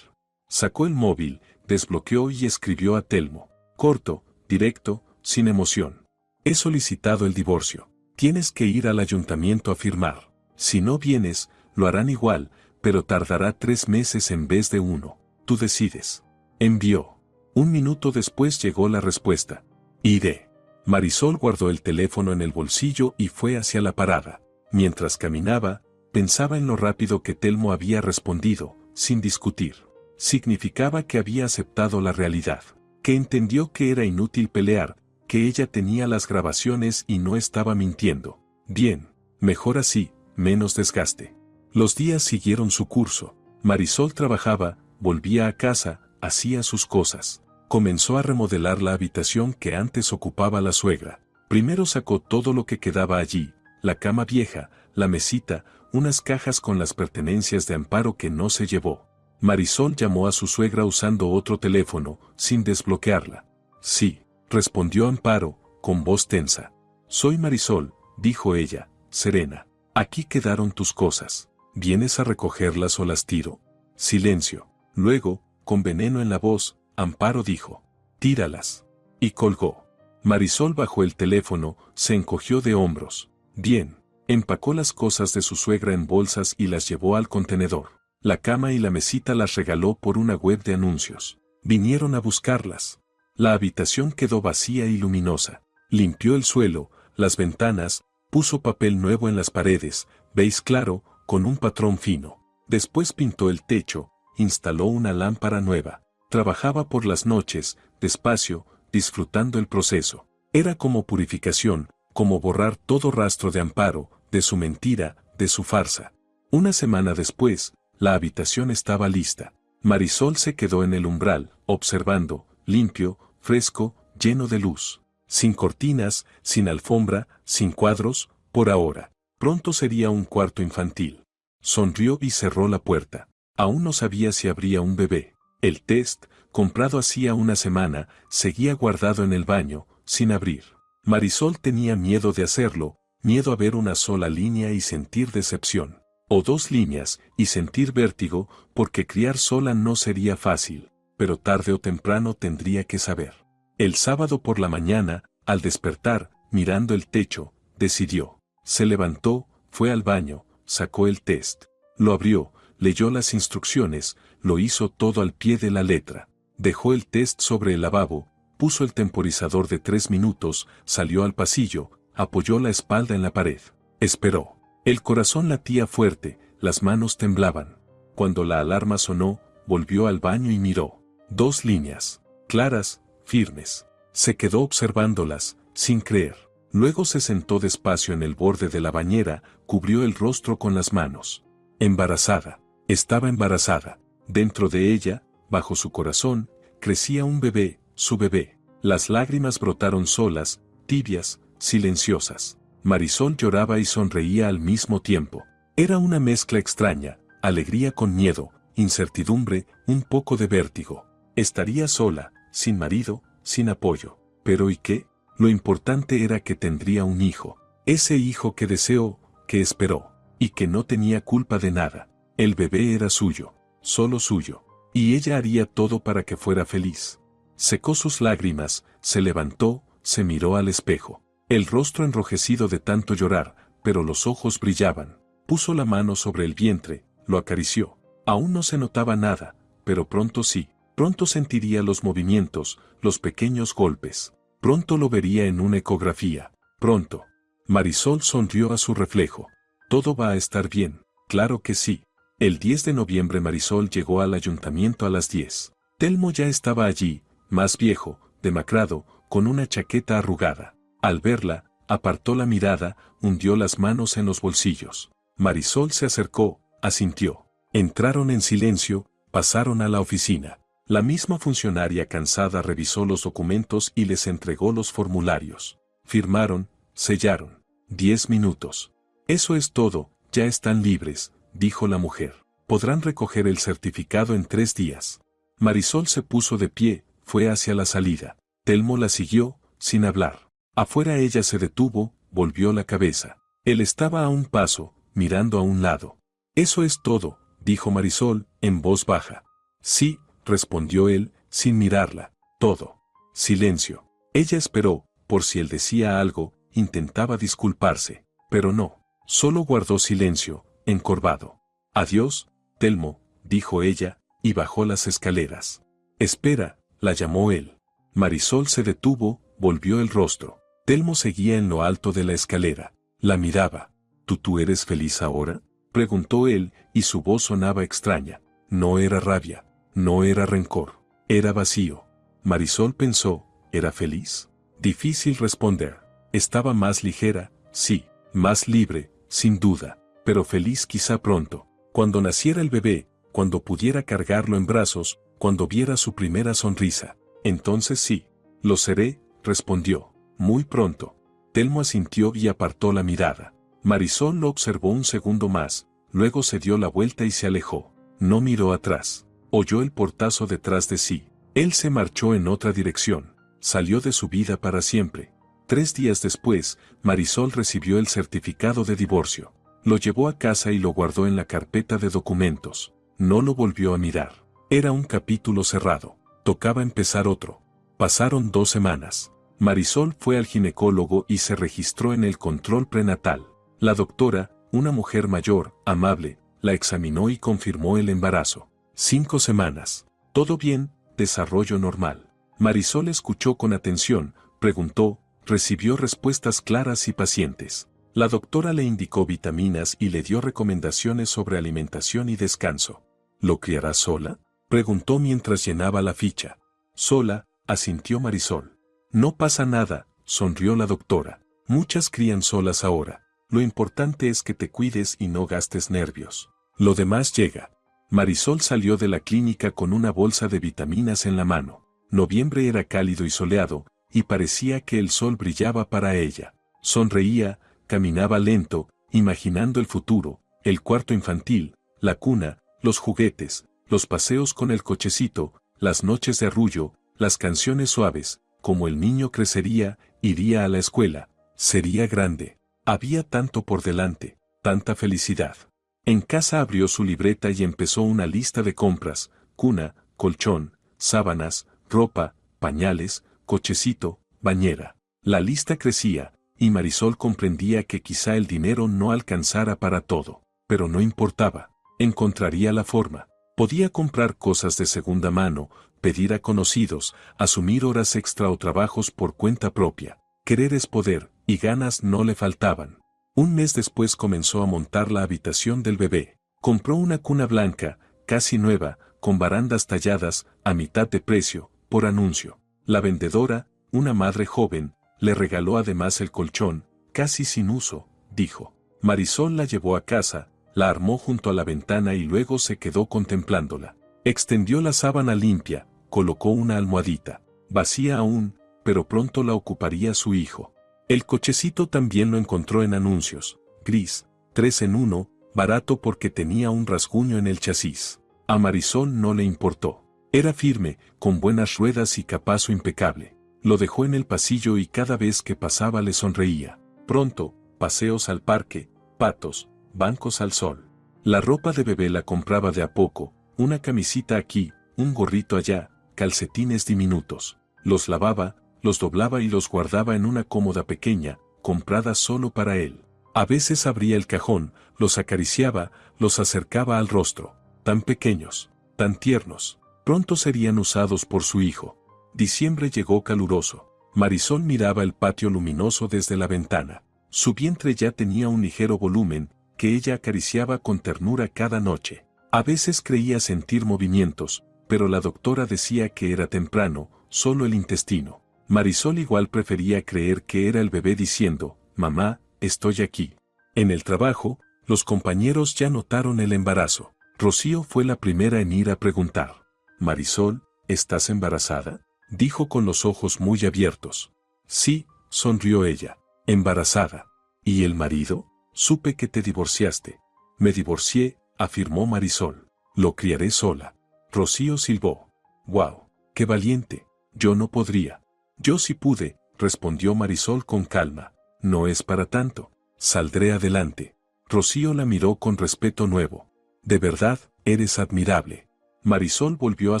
Sacó el móvil, desbloqueó y escribió a Telmo. Corto, directo, sin emoción. He solicitado el divorcio. Tienes que ir al ayuntamiento a firmar. Si no vienes, lo harán igual, pero tardará 3 meses en vez de 1. Tú decides. Envió. 1 minuto después llegó la respuesta. Iré. Marisol guardó el teléfono en el bolsillo y fue hacia la parada. Mientras caminaba, pensaba en lo rápido que Telmo había respondido, sin discutir. Significaba que había aceptado la realidad, que entendió que era inútil pelear, que ella tenía las grabaciones y no estaba mintiendo. Bien, mejor así, menos desgaste. Los días siguieron su curso. Marisol trabajaba, volvía a casa, hacía sus cosas. Comenzó a remodelar la habitación que antes ocupaba la suegra. Primero sacó todo lo que quedaba allí, la cama vieja, la mesita, unas cajas con las pertenencias de Amparo que no se llevó. Marisol llamó a su suegra usando otro teléfono, sin desbloquearla. Sí, respondió Amparo, con voz tensa. Soy Marisol, dijo ella, serena. Aquí quedaron tus cosas. ¿Vienes a recogerlas o las tiro? Silencio. Luego, con veneno en la voz, Amparo dijo. Tíralas. Y colgó. Marisol bajó el teléfono, se encogió de hombros. Bien. Empacó las cosas de su suegra en bolsas y las llevó al contenedor. La cama y la mesita las regaló por una web de anuncios. Vinieron a buscarlas. La habitación quedó vacía y luminosa. Limpió el suelo, las ventanas, puso papel nuevo en las paredes, beige claro, con un patrón fino. Después pintó el techo, instaló una lámpara nueva. Trabajaba por las noches, despacio, disfrutando el proceso. Era como purificación, como borrar todo rastro de Amparo, de su mentira, de su farsa. Una semana después, la habitación estaba lista. Marisol se quedó en el umbral, observando, limpio, fresco, lleno de luz. Sin cortinas, sin alfombra, sin cuadros, por ahora. Pronto sería un cuarto infantil. Sonrió y cerró la puerta. Aún no sabía si habría un bebé. El test, comprado hacía una semana, seguía guardado en el baño, sin abrir. Marisol tenía miedo de hacerlo, miedo a ver una sola línea y sentir decepción. O dos líneas y sentir vértigo, porque criar sola no sería fácil, pero tarde o temprano tendría que saber. El sábado por la mañana, al despertar, mirando el techo, decidió. Se levantó, fue al baño, sacó el test. Lo abrió, leyó las instrucciones, lo hizo todo al pie de la letra. Dejó el test sobre el lavabo, puso el temporizador de 3 minutos, salió al pasillo, apoyó la espalda en la pared. Esperó. El corazón latía fuerte, las manos temblaban. Cuando la alarma sonó, volvió al baño y miró. 2 líneas. Claras, firmes. Se quedó observándolas, sin creer. Luego se sentó despacio en el borde de la bañera, cubrió el rostro con las manos. Embarazada. Estaba embarazada. Dentro de ella, bajo su corazón, crecía un bebé, su bebé. Las lágrimas brotaron solas, tibias, silenciosas. Marisol lloraba y sonreía al mismo tiempo. Era una mezcla extraña, alegría con miedo, incertidumbre, un poco de vértigo. Estaría sola, sin marido, sin apoyo. ¿Pero y qué? Lo importante era que tendría un hijo. Ese hijo que deseó, que esperó, y que no tenía culpa de nada. El bebé era suyo, solo suyo. Y ella haría todo para que fuera feliz. Secó sus lágrimas, se levantó, se miró al espejo. El rostro enrojecido de tanto llorar, pero los ojos brillaban. Puso la mano sobre el vientre, lo acarició. Aún no se notaba nada, pero pronto sí. Pronto sentiría los movimientos, los pequeños golpes. Pronto lo vería en una ecografía. Pronto. Marisol sonrió a su reflejo. Todo va a estar bien. Claro que sí. El 10 de noviembre Marisol llegó al ayuntamiento a las 10. Telmo ya estaba allí, más viejo, demacrado, con una chaqueta arrugada. Al verla, apartó la mirada, hundió las manos en los bolsillos. Marisol se acercó, asintió. Entraron en silencio, pasaron a la oficina. La misma funcionaria cansada revisó los documentos y les entregó los formularios. Firmaron, sellaron. 10 minutos. Eso es todo, ya están libres, dijo la mujer. Podrán recoger el certificado en 3 días. Marisol se puso de pie, fue hacia la salida. Telmo la siguió, sin hablar. Afuera ella se detuvo, volvió la cabeza. Él estaba a un paso, mirando a un lado. Eso es todo, dijo Marisol, en voz baja. Sí, respondió él, sin mirarla. Todo. Silencio. Ella esperó, por si él decía algo, intentaba disculparse, pero no. Solo guardó silencio, encorvado. Adiós, Telmo, dijo ella, y bajó las escaleras. Espera, la llamó él. Marisol se detuvo, volvió el rostro. Telmo seguía en lo alto de la escalera. La miraba. ¿Tú eres feliz ahora?, preguntó él, y su voz sonaba extraña. No era rabia, no era rencor, era vacío. Marisol pensó, ¿era feliz? Difícil responder. Estaba más ligera, sí, más libre, sin duda, pero feliz quizá pronto. Cuando naciera el bebé, cuando pudiera cargarlo en brazos, cuando viera su primera sonrisa. Entonces sí, lo seré, respondió. Muy pronto. Telmo asintió y apartó la mirada. Marisol lo observó un segundo más, luego se dio la vuelta y se alejó. No miró atrás. Oyó el portazo detrás de sí. Él se marchó en otra dirección. Salió de su vida para siempre. 3 días después, Marisol recibió el certificado de divorcio. Lo llevó a casa y lo guardó en la carpeta de documentos. No lo volvió a mirar. Era un capítulo cerrado. Tocaba empezar otro. Pasaron 2 semanas. Marisol fue al ginecólogo y se registró en el control prenatal. La doctora, una mujer mayor, amable, la examinó y confirmó el embarazo. 5 semanas. Todo bien, desarrollo normal. Marisol escuchó con atención, preguntó, recibió respuestas claras y pacientes. La doctora le indicó vitaminas y le dio recomendaciones sobre alimentación y descanso. ¿Lo criará sola?, preguntó mientras llenaba la ficha. Sola, asintió Marisol. No pasa nada, sonrió la doctora. Muchas crían solas ahora. Lo importante es que te cuides y no gastes nervios. Lo demás llega. Marisol salió de la clínica con una bolsa de vitaminas en la mano. Noviembre era cálido y soleado, y parecía que el sol brillaba para ella. Sonreía, caminaba lento, imaginando el futuro, el cuarto infantil, la cuna, los juguetes, los paseos con el cochecito, las noches de arrullo, las canciones suaves, como el niño crecería, iría a la escuela, sería grande. Había tanto por delante, tanta felicidad. En casa abrió su libreta y empezó una lista de compras: cuna, colchón, sábanas, ropa, pañales, cochecito, bañera. La lista crecía, y Marisol comprendía que quizá el dinero no alcanzara para todo, pero no importaba. Encontraría la forma. Podía comprar cosas de segunda mano, pedir a conocidos, asumir horas extra o trabajos por cuenta propia. Querer es poder, y ganas no le faltaban. Un mes después comenzó a montar la habitación del bebé. Compró una cuna blanca, casi nueva, con barandas talladas, a mitad de precio, por anuncio. La vendedora, una madre joven, le regaló además el colchón, casi sin uso, dijo. Marisol la llevó a casa, la armó junto a la ventana y luego se quedó contemplándola. Extendió la sábana limpia, colocó una almohadita, vacía aún, pero pronto la ocuparía su hijo. El cochecito también lo encontró en anuncios, gris, 3 en 1, barato porque tenía un rasguño en el chasis. A Marisol no le importó. Era firme, con buenas ruedas y capazo impecable. Lo dejó en el pasillo y cada vez que pasaba le sonreía. Pronto, paseos al parque, patos, bancos al sol. La ropa de bebé la compraba de a poco, una camisita aquí, un gorrito allá, calcetines diminutos. Los lavaba, los doblaba y los guardaba en una cómoda pequeña, comprada solo para él. A veces abría el cajón, los acariciaba, los acercaba al rostro. Tan pequeños, tan tiernos. Pronto serían usados por su hijo. Diciembre llegó caluroso. Marisol miraba el patio luminoso desde la ventana. Su vientre ya tenía un ligero volumen, que ella acariciaba con ternura cada noche. A veces creía sentir movimientos, pero la doctora decía que era temprano, solo el intestino. Marisol igual prefería creer que era el bebé diciendo, «Mamá, estoy aquí». En el trabajo, los compañeros ya notaron el embarazo. Rocío fue la primera en ir a preguntar. «Marisol, ¿estás embarazada?», dijo con los ojos muy abiertos. «Sí», sonrió ella, «embarazada». «¿Y el marido?». «Supe que te divorciaste». «Me divorcié», afirmó Marisol. «Lo criaré sola». Rocío silbó. «Guau, qué valiente, yo no podría». «Yo sí pude», respondió Marisol con calma. «No es para tanto. Saldré adelante». Rocío la miró con respeto nuevo. «De verdad, eres admirable». Marisol volvió a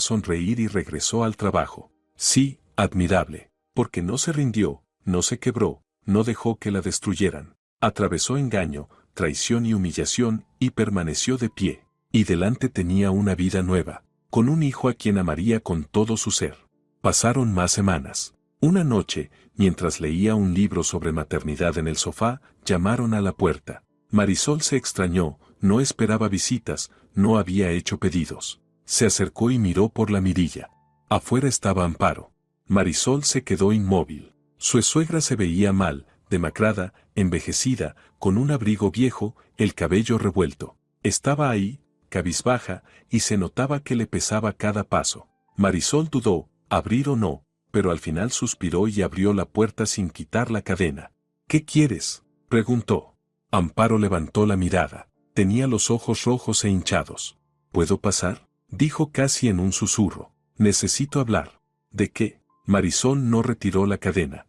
sonreír y regresó al trabajo. Sí, admirable, porque no se rindió, no se quebró, no dejó que la destruyeran. Atravesó engaño, traición y humillación, y permaneció de pie. Y delante tenía una vida nueva, con un hijo a quien amaría con todo su ser. Pasaron más semanas. Una noche, mientras leía un libro sobre maternidad en el sofá, llamaron a la puerta. Marisol se extrañó, no esperaba visitas, no había hecho pedidos. Se acercó y miró por la mirilla. Afuera estaba Amparo. Marisol se quedó inmóvil. Su suegra se veía mal, demacrada, envejecida, con un abrigo viejo, el cabello revuelto. Estaba ahí, cabizbaja, y se notaba que le pesaba cada paso. Marisol dudó, abrir o no, pero al final suspiró y abrió la puerta sin quitar la cadena. «¿Qué quieres?», preguntó. Amparo levantó la mirada. Tenía los ojos rojos e hinchados. «¿Puedo pasar?», dijo casi en un susurro. «Necesito hablar». «¿De qué?». Marisol no retiró la cadena.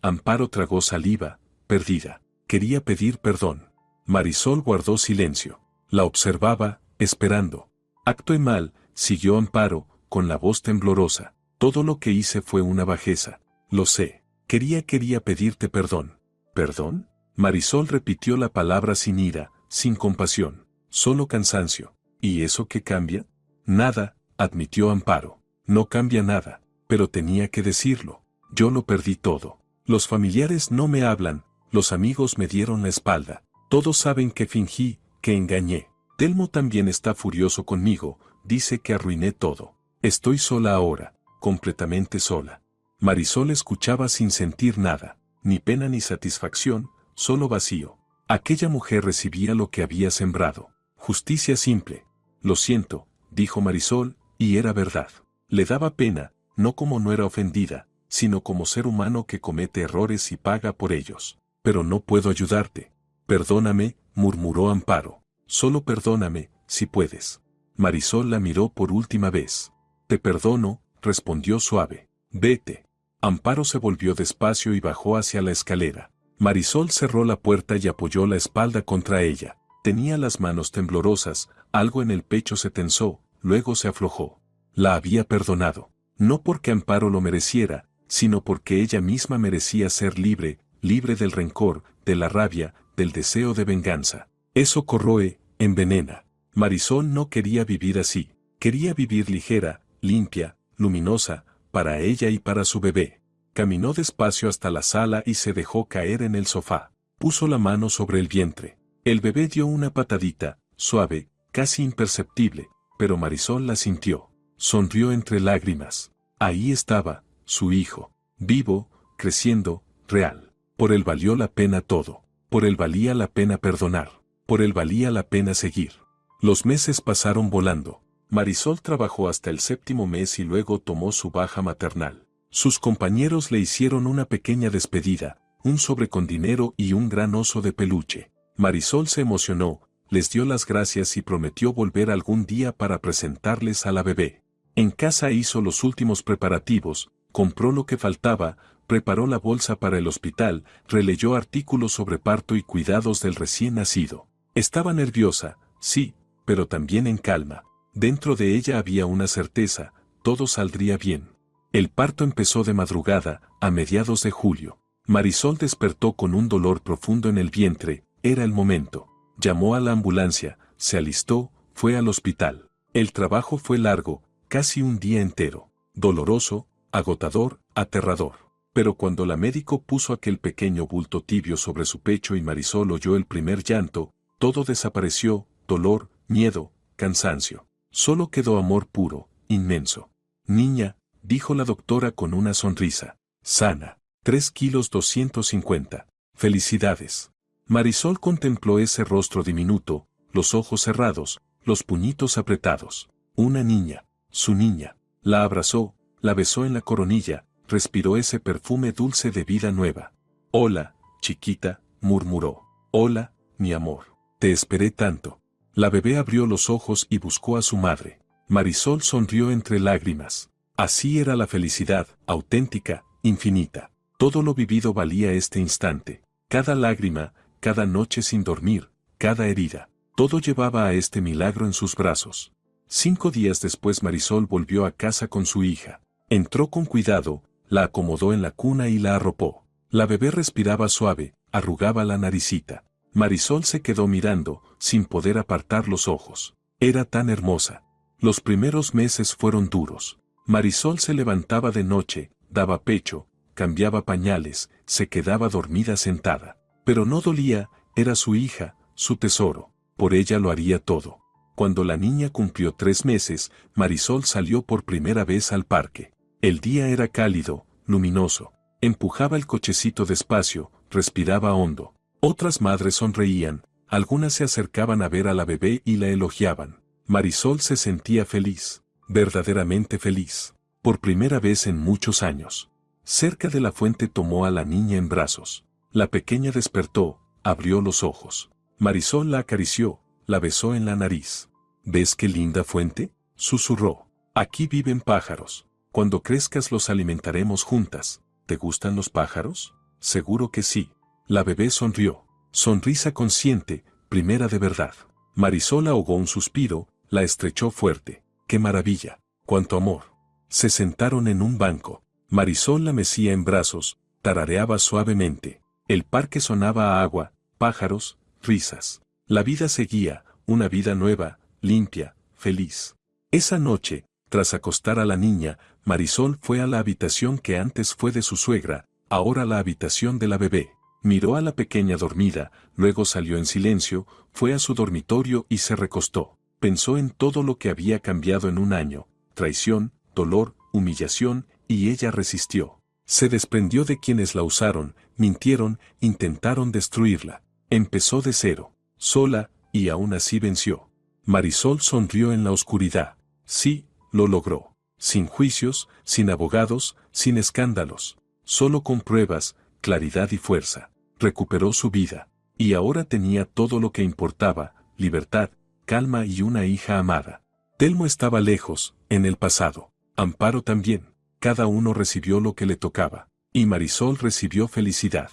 Amparo tragó saliva, perdida. Quería pedir perdón. Marisol guardó silencio. La observaba, esperando. «Actué mal», siguió Amparo, con la voz temblorosa. «Todo lo que hice fue una bajeza. Lo sé. Quería pedirte perdón». «¿Perdón?». Marisol repitió la palabra sin ira, sin compasión. Solo cansancio. ¿Y eso qué cambia? «Nada», admitió Amparo. «No cambia nada, pero tenía que decirlo. Yo lo perdí todo. Los familiares no me hablan, los amigos me dieron la espalda. Todos saben que fingí, que engañé. Telmo también está furioso conmigo, dice que arruiné todo. Estoy sola ahora, completamente sola». Marisol escuchaba sin sentir nada, ni pena ni satisfacción, solo vacío. Aquella mujer recibía lo que había sembrado. Justicia simple. «Lo siento», dijo Marisol, y era verdad. Le daba pena, no como no era ofendida, sino como ser humano que comete errores y paga por ellos. «Pero no puedo ayudarte». «Perdóname», murmuró Amparo. «Solo perdóname, si puedes». Marisol la miró por última vez. «Te perdono», respondió suave. «Vete». Amparo se volvió despacio y bajó hacia la escalera. Marisol cerró la puerta y apoyó la espalda contra ella. Tenía las manos temblorosas, algo en el pecho se tensó, luego se aflojó. La había perdonado. No porque Amparo lo mereciera, sino porque ella misma merecía ser libre, libre del rencor, de la rabia, del deseo de venganza. Eso corroe, envenena. Marisol no quería vivir así. Quería vivir ligera, limpia, luminosa, para ella y para su bebé. Caminó despacio hasta la sala y se dejó caer en el sofá. Puso la mano sobre el vientre. El bebé dio una patadita, suave, casi imperceptible, pero Marisol la sintió. Sonrió entre lágrimas. Ahí estaba, su hijo, vivo, creciendo, real. Por él valió la pena todo. Por él valía la pena perdonar. Por él valía la pena seguir. Los meses pasaron volando. Marisol trabajó hasta el 7º mes y luego tomó su baja maternal. Sus compañeros le hicieron una pequeña despedida, un sobre con dinero y un gran oso de peluche. Marisol se emocionó, les dio las gracias y prometió volver algún día para presentarles a la bebé. En casa hizo los últimos preparativos, compró lo que faltaba, preparó la bolsa para el hospital, releyó artículos sobre parto y cuidados del recién nacido. Estaba nerviosa, sí, pero también en calma. Dentro de ella había una certeza, todo saldría bien. El parto empezó de madrugada, a mediados de julio. Marisol despertó con un dolor profundo en el vientre, era el momento. Llamó a la ambulancia, se alistó, fue al hospital. El trabajo fue largo, casi un día entero. Doloroso, agotador, aterrador. Pero cuando la médico puso aquel pequeño bulto tibio sobre su pecho y Marisol oyó el primer llanto, todo desapareció, dolor, miedo, cansancio. Solo quedó amor puro, inmenso. Niña, dijo la doctora con una sonrisa. Sana. 3 kilos 250. Felicidades. Marisol contempló ese rostro diminuto, los ojos cerrados, los puñitos apretados. Una niña, su niña. La abrazó, la besó en la coronilla, respiró ese perfume dulce de vida nueva. Hola, chiquita, murmuró. Hola, mi amor. Te esperé tanto. La bebé abrió los ojos y buscó a su madre. Marisol sonrió entre lágrimas. Así era la felicidad, auténtica, infinita. Todo lo vivido valía este instante. Cada lágrima, cada noche sin dormir, cada herida. Todo llevaba a este milagro en sus brazos. 5 días después Marisol volvió a casa con su hija. Entró con cuidado, la acomodó en la cuna y la arropó. La bebé respiraba suave, arrugaba la naricita. Marisol se quedó mirando, sin poder apartar los ojos. Era tan hermosa. Los primeros meses fueron duros. Marisol se levantaba de noche, daba pecho, cambiaba pañales, se quedaba dormida sentada. Pero no dolía, era su hija, su tesoro. Por ella lo haría todo. Cuando la niña cumplió 3 meses, Marisol salió por primera vez al parque. El día era cálido, luminoso. Empujaba el cochecito despacio, respiraba hondo. Otras madres sonreían, algunas se acercaban a ver a la bebé y la elogiaban. Marisol se sentía feliz, verdaderamente feliz, por primera vez en muchos años. Cerca de la fuente tomó a la niña en brazos. La pequeña despertó, abrió los ojos. Marisol la acarició, la besó en la nariz. ¿Ves qué linda fuente?, susurró. Aquí viven pájaros. Cuando crezcas los alimentaremos juntas. ¿Te gustan los pájaros? Seguro que sí. La bebé sonrió. Sonrisa consciente, primera de verdad. Marisol ahogó un suspiro, la estrechó fuerte. ¡Qué maravilla! ¡Cuánto amor! Se sentaron en un banco. Marisol la mecía en brazos, tarareaba suavemente. El parque sonaba a agua, pájaros, risas. La vida seguía, una vida nueva, limpia, feliz. Esa noche, tras acostar a la niña, Marisol fue a la habitación que antes fue de su suegra, ahora la habitación de la bebé. Miró a la pequeña dormida, luego salió en silencio, fue a su dormitorio y se recostó. Pensó en todo lo que había cambiado en un año, traición, dolor, humillación, y ella resistió. Se desprendió de quienes la usaron, mintieron, intentaron destruirla. Empezó de cero, sola, y aún así venció. Marisol sonrió en la oscuridad. Sí, lo logró. Sin juicios, sin abogados, sin escándalos. Solo con pruebas, claridad y fuerza. Recuperó su vida. Y ahora tenía todo lo que importaba, libertad, calma y una hija amada. Telmo estaba lejos, en el pasado. Amparo también. Cada uno recibió lo que le tocaba. Y Marisol recibió felicidad.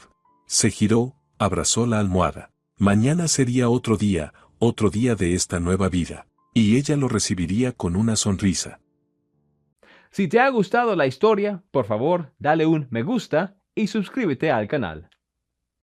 Se giró, abrazó la almohada. Mañana sería otro día de esta nueva vida. Y ella lo recibiría con una sonrisa. Si te ha gustado la historia, por favor, dale un me gusta y suscríbete al canal.